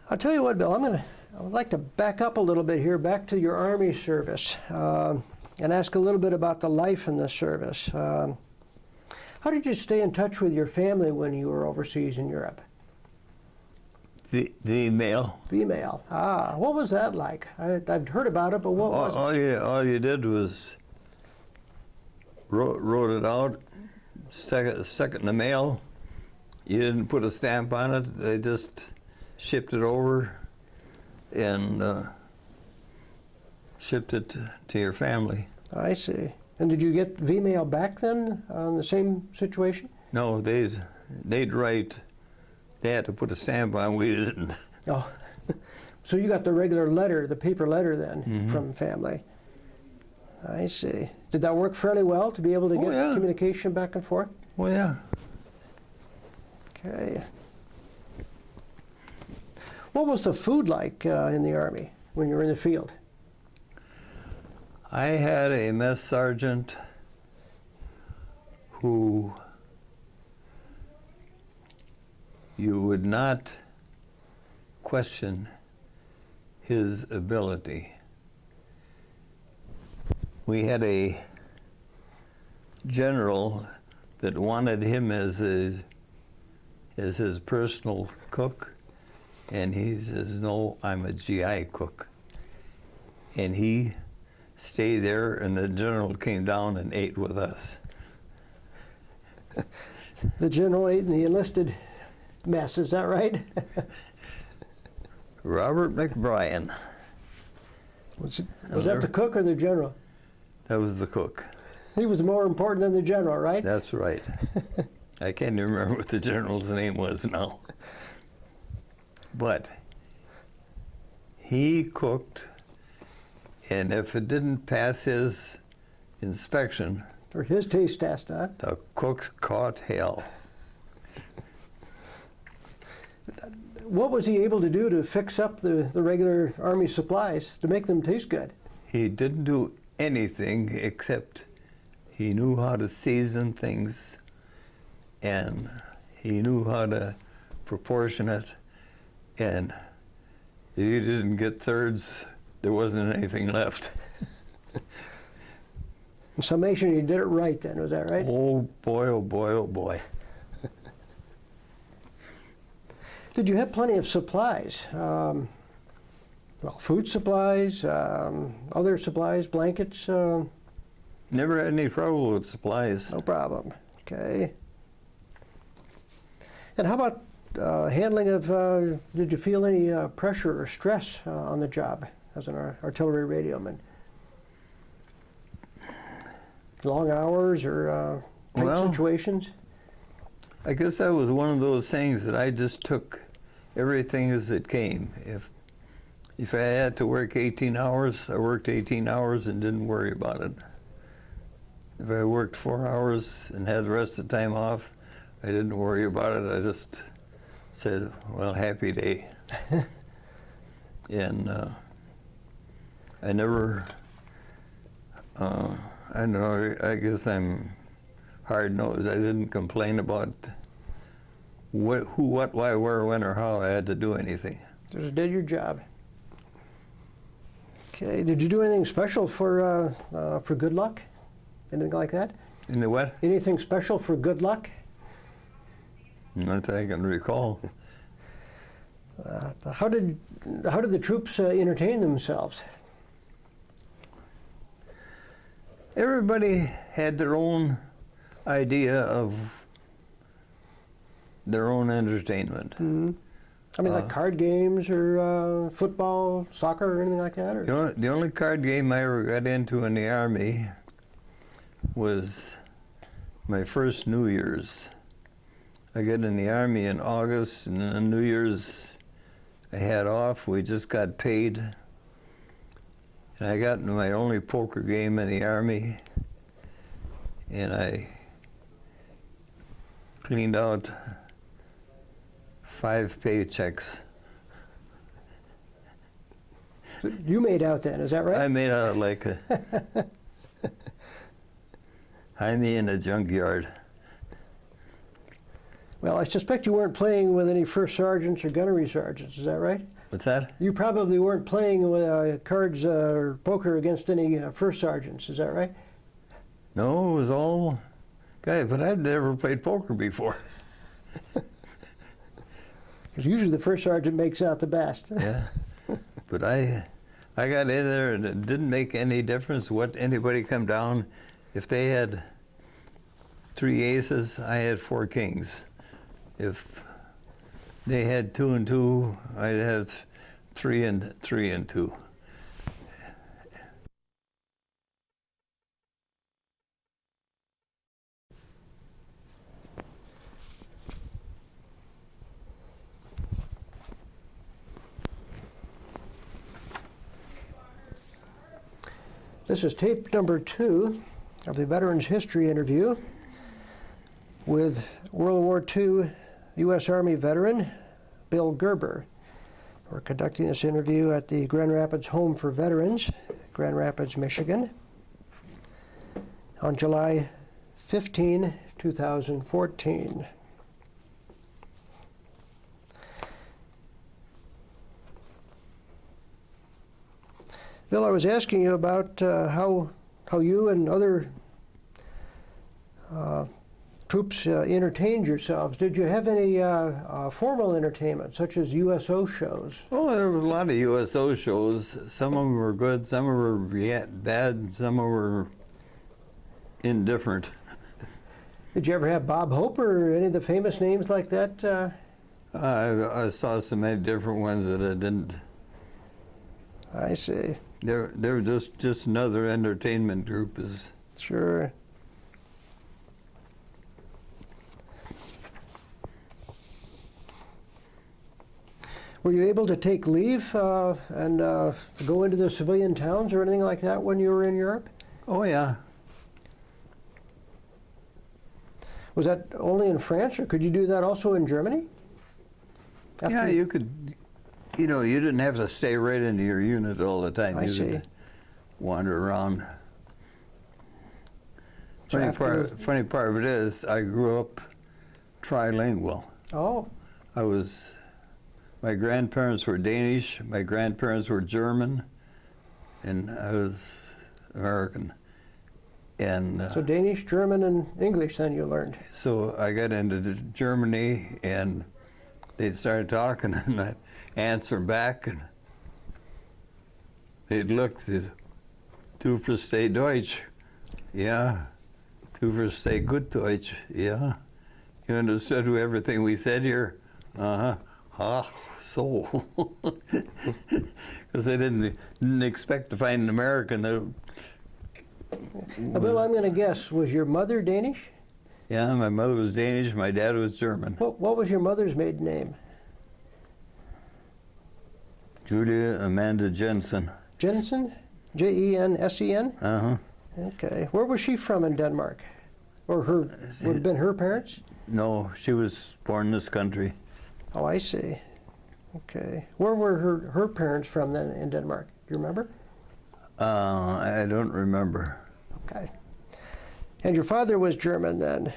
I'll tell you what, Bill, I would like to back up a little bit here, back to your Army service, and ask a little bit about the life in the service. How did you stay in touch with your family when you were overseas in Europe? The male. Female. Ah, what was that like? I've heard about it, but what was it? All you did was wrote it out, stuck it in the mail. You didn't put a stamp on it. They just shipped it over and shipped it to your family. I see. And did you get V-mail back then on the same situation? No, they'd write. They had to put a stamp on. We didn't. Oh, so you got the regular letter, the paper letter then, Mm-hmm. from family. I see. Did that work fairly well to be able to get yeah. communication back and forth? Well, yeah. Okay. What was the food like in the Army when you were in the field? I had a mess sergeant who you would not question his ability. We had a general that wanted him as his personal cook, and he says, "No, I'm a GI cook." And he stayed there, and the general came down and ate with us. The general ate in the enlisted mess, is that right? Robert McBrien. Was that the cook or the general? That was the cook. He was more important than the general, right? That's right. I can't even remember what the general's name was now. But he cooked, and if it didn't pass his inspection, Or his taste test, huh? the cook caught hell. What was he able to do to fix up the regular Army supplies to make them taste good? He didn't do anything except he knew how to season things, and he knew how to proportion it, and if you didn't get thirds, there wasn't anything left. In summation, he did it right then, was that right? Oh boy, oh boy, oh boy. Did you have plenty of supplies? Food supplies, other supplies, blankets? Never had any trouble with supplies. No problem. Okay. And how about handling of, did you feel any pressure or stress on the job as an artillery radioman? Long hours or tight Well, situations? I guess that was one of those things that I just took everything as it came. If I had to work 18 hours, I worked 18 hours and didn't worry about it. If I worked 4 hours and had the rest of the time off, I didn't worry about it. I just said, well, happy day. And I never, I don't know, I guess I'm hard-nosed. I didn't complain about who, what, why, where, when, or how I had to do anything. Just did your job. Okay. Did you do anything special for good luck? Anything like that? In the what? Anything special for good luck? Not that I can recall. How did the troops entertain themselves? Everybody had their own idea of their own entertainment. Mm-hmm. I mean, like card games or football, soccer, or anything like that? Or? The only card game I ever got into in the Army was my first New Year's. I got in the Army in August, and then on New Year's I had off. We just got paid. And I got into my only poker game in the Army, and I cleaned out 5 paychecks. You made out then, is that right? I made out like a Jaime in a junkyard. Well, I suspect you weren't playing with any first sergeants or gunnery sergeants, is that right? What's that? You probably weren't playing with cards or poker against any first sergeants, is that right? No, it was all guys, but I'd never played poker before. 'Cause usually the first sergeant makes out the best. Yeah. But I got in there, and it didn't make any difference what anybody come down. If they had 3 aces, I had 4 kings. If they had 2 and 2, I'd have 3 and 2. This is tape number 2 of the Veterans History interview with World War II U.S. Army veteran Bill Gerber. We're conducting this interview at the Grand Rapids Home for Veterans, Grand Rapids, Michigan, on July 15, 2014. Bill, I was asking you about how you and other troops entertained yourselves. Did you have any formal entertainment, such as USO shows? Oh, there was a lot of USO shows. Some of them were good, some of them were bad, some of them were indifferent. Did you ever have Bob Hope or any of the famous names like that? I saw so many different ones that I didn't. I see. They're just another entertainment group. Sure. Were you able to take leave and go into the civilian towns or anything like that when you were in Europe? Oh yeah. Was that only in France, or could you do that also in Germany? Yeah, you could. You know, you didn't have to stay right into your unit all the time. I see. Could wander around. So Funny part of it is, I grew up trilingual. Oh. My grandparents were Danish, my grandparents were German, and I was American. And so Danish, German, and English then you learned. So I got into Germany, and they started talking, and I'd answer back, and they'd look, "Du verstehst Deutsch?" "Yeah." "Du verstehst gut Deutsch?" "Yeah." "You understood everything we said here?" "Uh-huh." "Ah, so." Because they didn't expect to find an American that. Bill, I'm going to guess, was your mother Danish? Yeah, my mother was Danish, my dad was German. What was your mother's maiden name? Julia Amanda Jensen. Jensen? Jensen? Uh-huh. Okay. Where was she from in Denmark? Or would have been her parents? No, she was born in this country. Oh, I see. Okay. Where were her parents from then in Denmark? Do you remember? I don't remember. Okay. And your father was German then,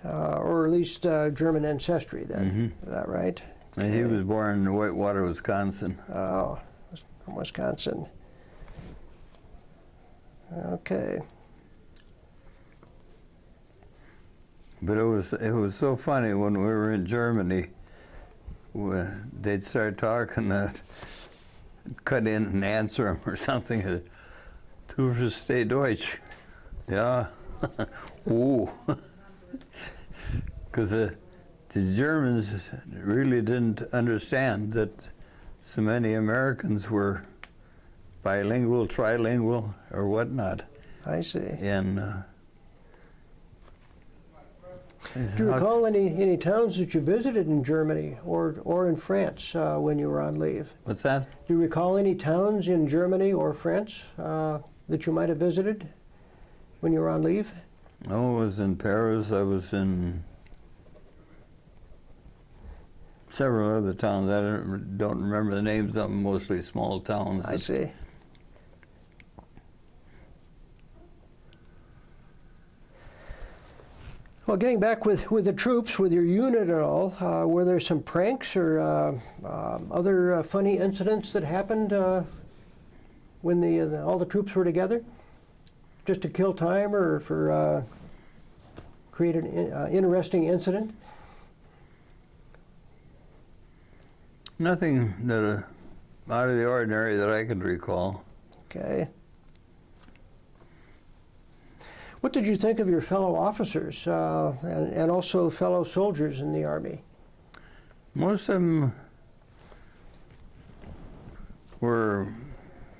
or at least German ancestry then, Mm-hmm. Is that right? Okay. He was born in Whitewater, Wisconsin. Oh, from Wisconsin. Okay. But it was so funny when we were in Germany. They'd start talking, cut in and answer them or something. "Du verstehst Deutsch?" "Yeah." "Ooh." Because the Germans really didn't understand that so many Americans were bilingual, trilingual, or whatnot. I see. And do you recall any towns that you visited in Germany or in France when you were on leave? what's that? Do you recall any towns in Germany or France that you might have visited when you were on leave? No, I was in Paris. I was in several other towns. I don't remember the names of them, mostly small towns. I see. Well, getting back with the troops, with your unit and all, were there some pranks or other funny incidents that happened when all the troops were together? Just to kill time or for create an interesting incident? Nothing that out of the ordinary that I could recall. Okay. What did you think of your fellow officers and also fellow soldiers in the Army? Most of them were,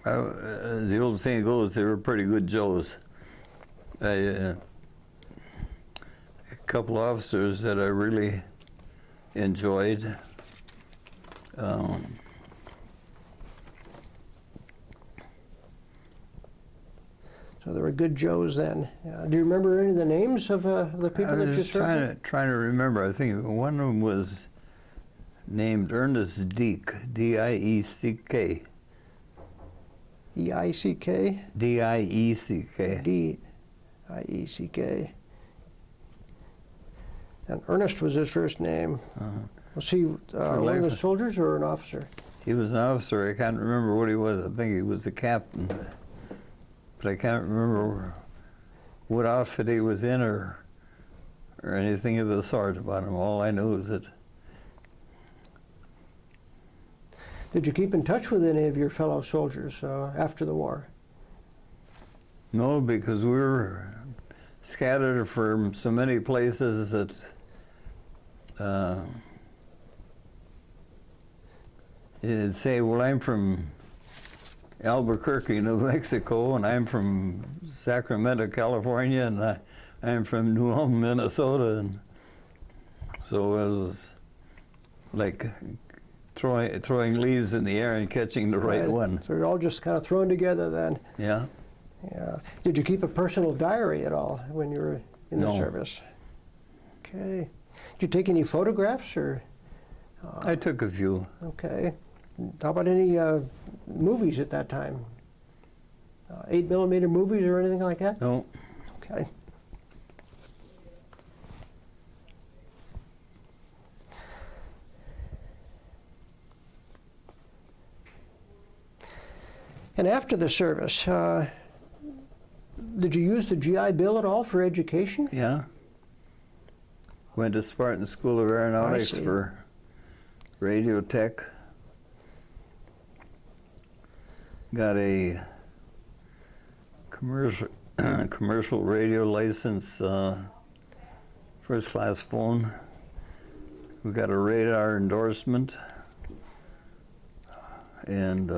the old saying goes, they were pretty good Joes. A couple officers that I really enjoyed. So there were good Joes then. Do you remember any of the names of the people that you served with? I was trying to remember. I think one of them was named Ernest Dieck, D-I-E-C-K. E-I-C-K? D-I-E-C-K. D-I-E-C-K. And Ernest was his first name. Was he one of the soldiers or an officer? He was an officer. I can't remember what he was. I think he was the captain. But I can't remember what outfit he was in or anything of the sort about him. All I know is that. Did you keep in touch with any of your fellow soldiers after the war? No, because we were scattered from so many places that you'd say, well, I'm from Albuquerque, New Mexico, and I'm from Sacramento, California, and I'm from New Ulm, Minnesota, and so it was like throwing leaves in the air and catching the right one. So you're all just kind of thrown together then. Yeah. Yeah. Did you keep a personal diary at all when you were in the service? Okay. Did you take any photographs or? I took a few. Okay. How about any movies at that time? 8mm movies or anything like that? No. Okay. And after the service, did you use the GI Bill at all for education? Yeah. Went to Spartan School of Aeronautics for radio tech. Got a commercial radio license, first class phone. We got a radar endorsement, and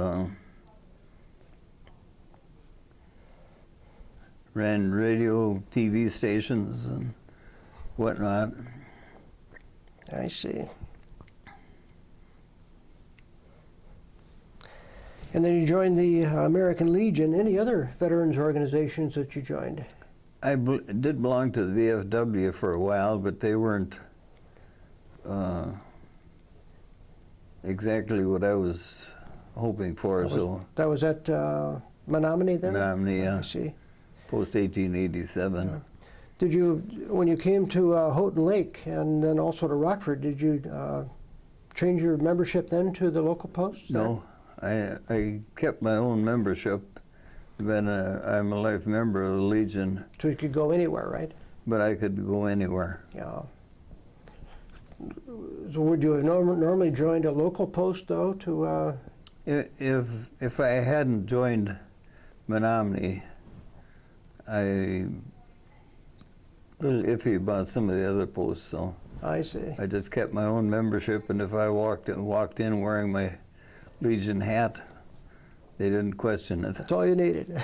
ran radio, TV stations, and whatnot. I see. And then you joined the American Legion. Any other veterans organizations that you joined? I did belong to the VFW for a while, but they weren't exactly what I was hoping for. That was at Menominee then? Menominee, yeah. I see. Post 1887. Yeah. Did you, when you came to Houghton Lake and then also to Rockford, did you change your membership then to the local posts? No, I kept my own membership. I'm a life member of the Legion. So you could go anywhere, right? But I could go anywhere. Yeah. So would you have normally joined a local post though to? If I hadn't joined Menominee, I a little iffy about some of the other posts, so I see. I just kept my own membership, and if I walked in wearing my Legion hat, they didn't question it. That's all you needed.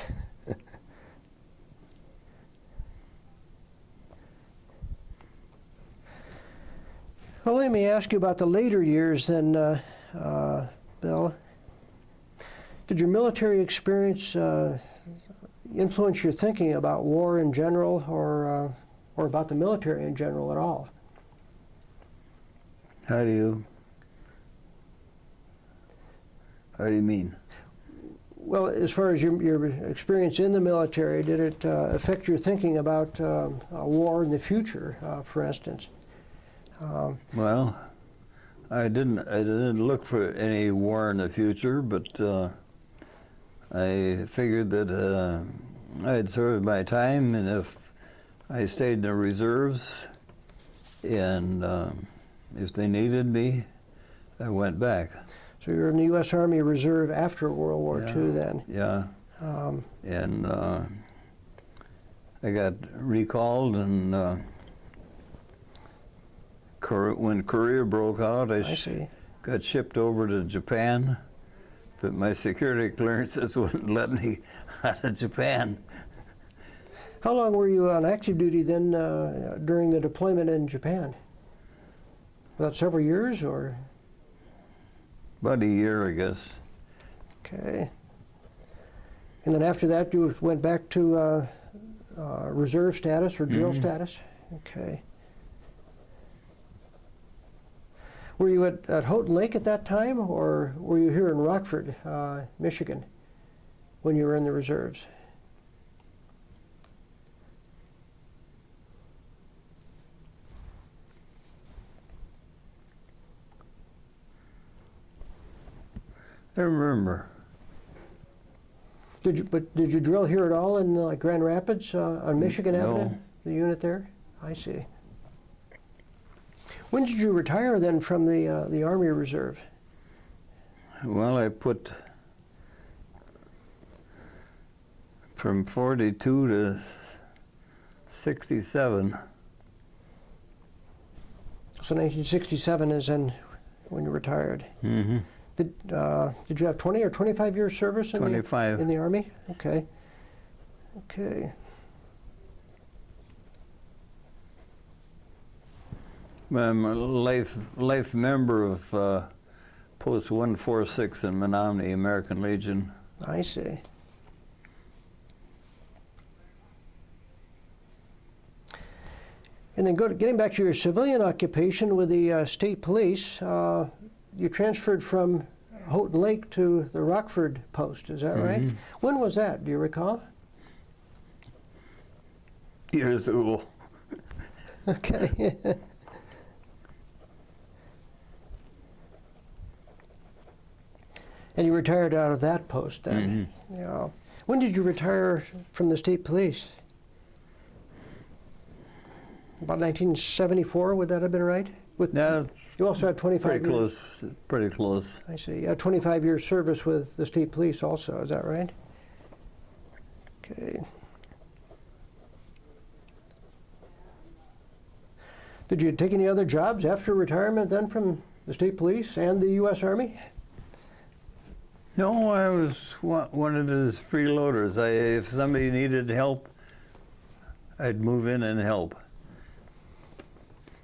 Well, let me ask you about the later years then, Bill. Did your military experience influence your thinking about war in general or about the military in general at all? How do you mean? Well, as far as your experience in the military, did it affect your thinking about war in the future, for instance? Well, I didn't look for any war in the future, but I figured that I had served my time, and if I stayed in the reserves, and if they needed me, I went back. So you're in the U.S. Army Reserve after World War II then. Yeah. And I got recalled, and when Korea broke out, I see. got shipped over to Japan, but my security clearances wouldn't let me out of Japan. How long were you on active duty then during the deployment in Japan? About several years, or? About a year, I guess. Okay. And then after that, you went back to reserve status or drill status? Okay. Were you at Houghton Lake at that time, or were you here in Rockford, Michigan, when you were in the reserves? I remember. Did you drill here at all in Grand Rapids on Michigan Avenue? The unit there? I see. When did you retire then from the Army Reserve? Well, I put from 42 to 67. So 1967 is when you retired. Mm-hmm. Did you have 20 or 25 years service in 25. in the Army? Okay. Okay. I'm a life member of Post 146 in Menominee, American Legion. I see. And then getting back to your civilian occupation with the state police, you transferred from Houghton Lake to the Rockford post, is that right? When was that, do you recall? Years ago. Okay. And you retired out of that post then? Yeah. When did you retire from the state police? About 1974, would that have been right? Yeah, You also had 25 pretty years. close. Pretty close. I see. You had 25 years service with the state police also, is that right? Okay. Did you take any other jobs after retirement then from the state police and the U.S. Army? No, I was one of those freeloaders. If somebody needed help, I'd move in and help.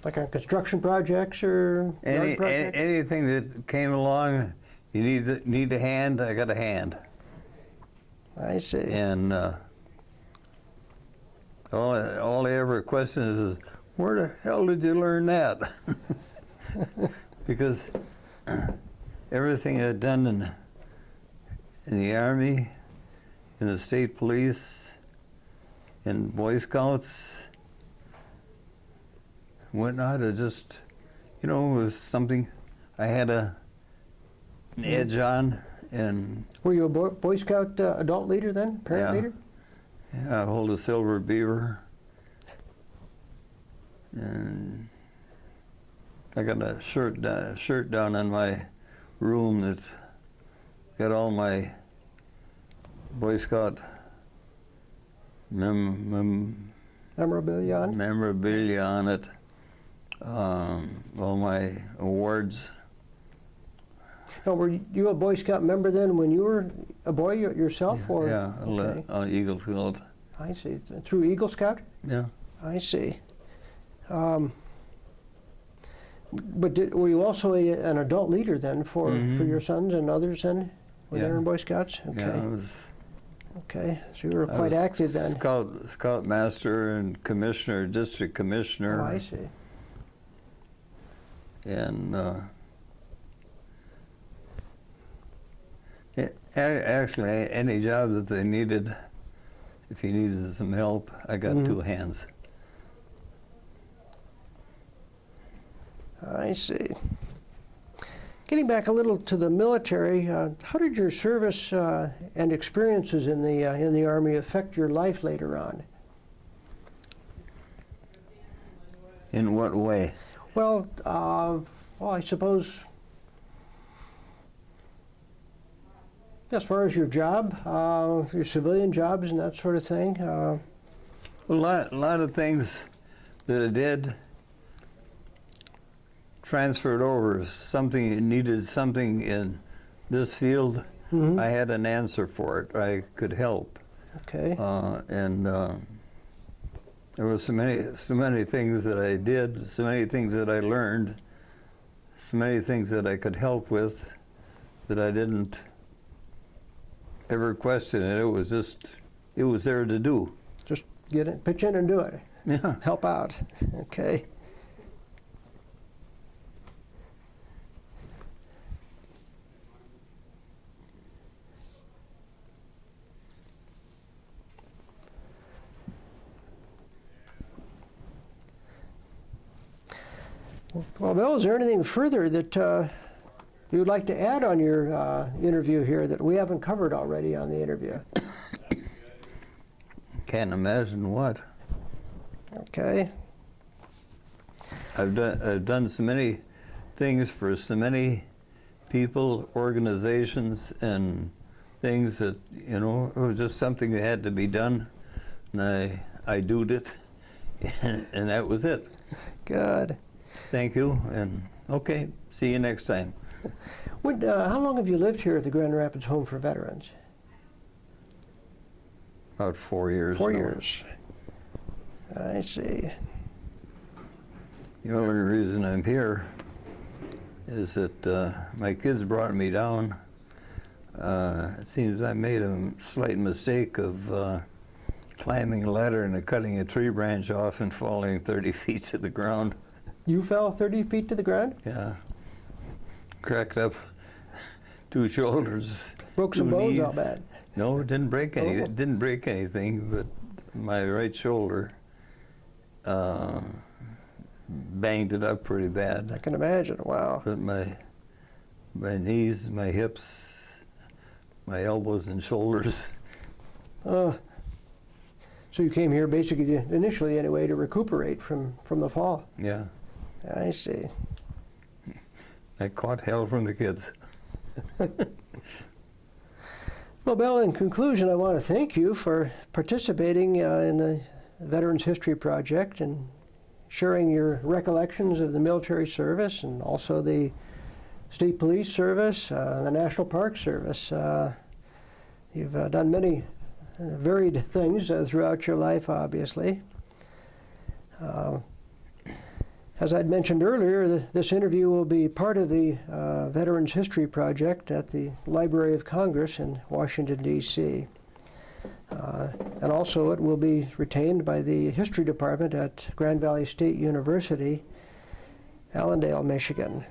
Like on construction projects or yard projects? Anything that came along, you need a hand, I got a hand. I see. And all I ever question is, where the hell did you learn that? Because everything I'd done in the Army, in the state police, in Boy Scouts, whatnot, it just, it was something I had an edge on. And were you a Boy Scout adult leader then, parent leader? Yeah, I hold a silver beaver. And I got a shirt down in my room that's got all my Boy Scout memorabilia on? Memorabilia on it. All my awards. Now, were you a Boy Scout member then when you were a boy yourself? Or? Yeah, okay. Eagle Scout. I see. Through Eagle Scout? Yeah. I see. But were you also an adult leader then for your sons and others then when they were in Boy Scouts? Okay. Yeah, I was, okay, so you were quite active then. Scout master and commissioner, district commissioner. Oh, I see. And actually, any job that they needed, if you needed some help, I got two hands. I see. Getting back a little to the military, how did your service and experiences in the Army affect your life later on? In what way? Well, I suppose As far as your job, your civilian jobs and that sort of thing? A lot of things that I did transferred over. Something you needed something in this field, I had an answer for it. I could help. Okay. There were so many things that I did, so many things that I learned, so many things that I could help with that I didn't ever question it. It was there to do. Just get it, pitch in and do it. Yeah. Help out. Okay. Well, Bill, is there anything further that you'd like to add on your interview here that we haven't covered already on the interview? Can't imagine what. Okay. I've done so many things for so many people, organizations, and things that, you know, it was just something that had to be done, and I doed it, and that was it. Good. Thank you, and okay, see you next time. How long have you lived here at the Grand Rapids Home for Veterans? About 4 years. 4 now. years. I see. The only reason I'm here is that my kids brought me down. It seems I made a slight mistake of climbing a ladder and cutting a tree branch off and falling 30 feet to the ground. You fell 30 feet to the ground? Yeah. Cracked up 2 shoulders. Broke some 2 bones, knees. I'll bet. No, it didn't break any. Oh. It didn't break anything, but my right shoulder banged it up pretty bad. I can imagine. Wow. But my knees, my hips, my elbows and shoulders. So you came here basically, initially anyway, to recuperate from the fall. Yeah. I see. I caught hell from the kids. Well, Bill, in conclusion, I want to thank you for participating in the Veterans History Project and sharing your recollections of the military service and also the State Police Service, the National Park Service. You've done many varied things throughout your life, obviously. As I'd mentioned earlier, this interview will be part of the Veterans History Project at the Library of Congress in Washington, D.C. And also it will be retained by the History Department at Grand Valley State University, Allendale, Michigan.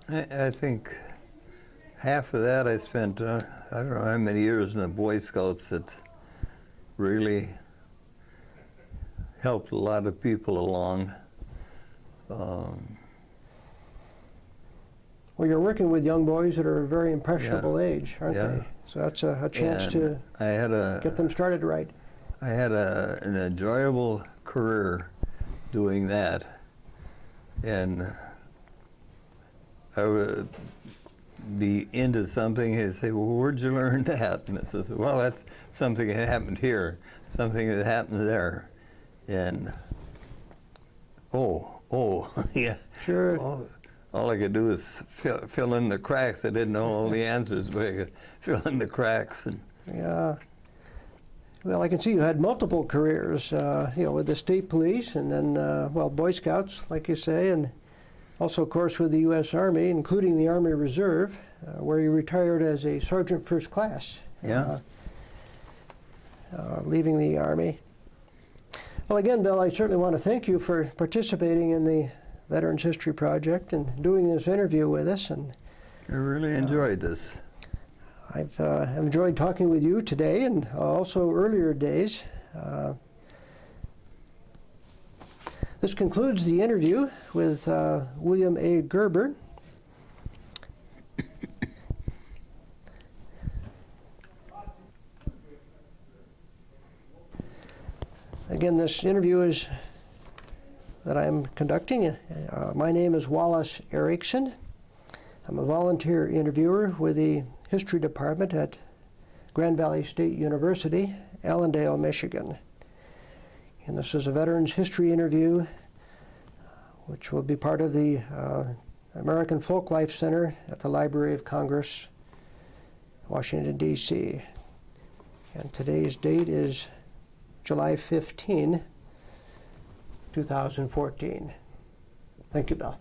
I think half of that I spent, I don't know how many years in the Boy Scouts that really helped a lot of people along. Well, you're working with young boys that are a very impressionable age, aren't Yeah. they? So that's a chance And to I had get them started right. I had an enjoyable career doing that, and I would be into something and say, well, where'd you learn that? And it says, well, that's something that happened here, something that happened there. And, oh, yeah. Sure. All I could do is fill in the cracks. I didn't know all the answers, but I could fill in the cracks. And Yeah. Well, I can see you had multiple careers, with the state police and then, Boy Scouts, like you say, and also, of course, with the U.S. Army, including the Army Reserve, where you retired as a Sergeant First Class. Yeah. Leaving the Army. Well, again, Bill, I certainly want to thank you for participating in the Veterans History Project and doing this interview with us. And I really enjoyed this. I've enjoyed talking with you today and also earlier days. This concludes the interview with William A. Gerber. Again, this interview is that I'm conducting. My name is Wallace Erickson. I'm a volunteer interviewer with the History Department at Grand Valley State University, Allendale, Michigan. And this is a Veterans History interview, which will be part of the American Folklife Center at the Library of Congress, Washington, D.C. And today's date is July 15, 2014. Thank you, Bill.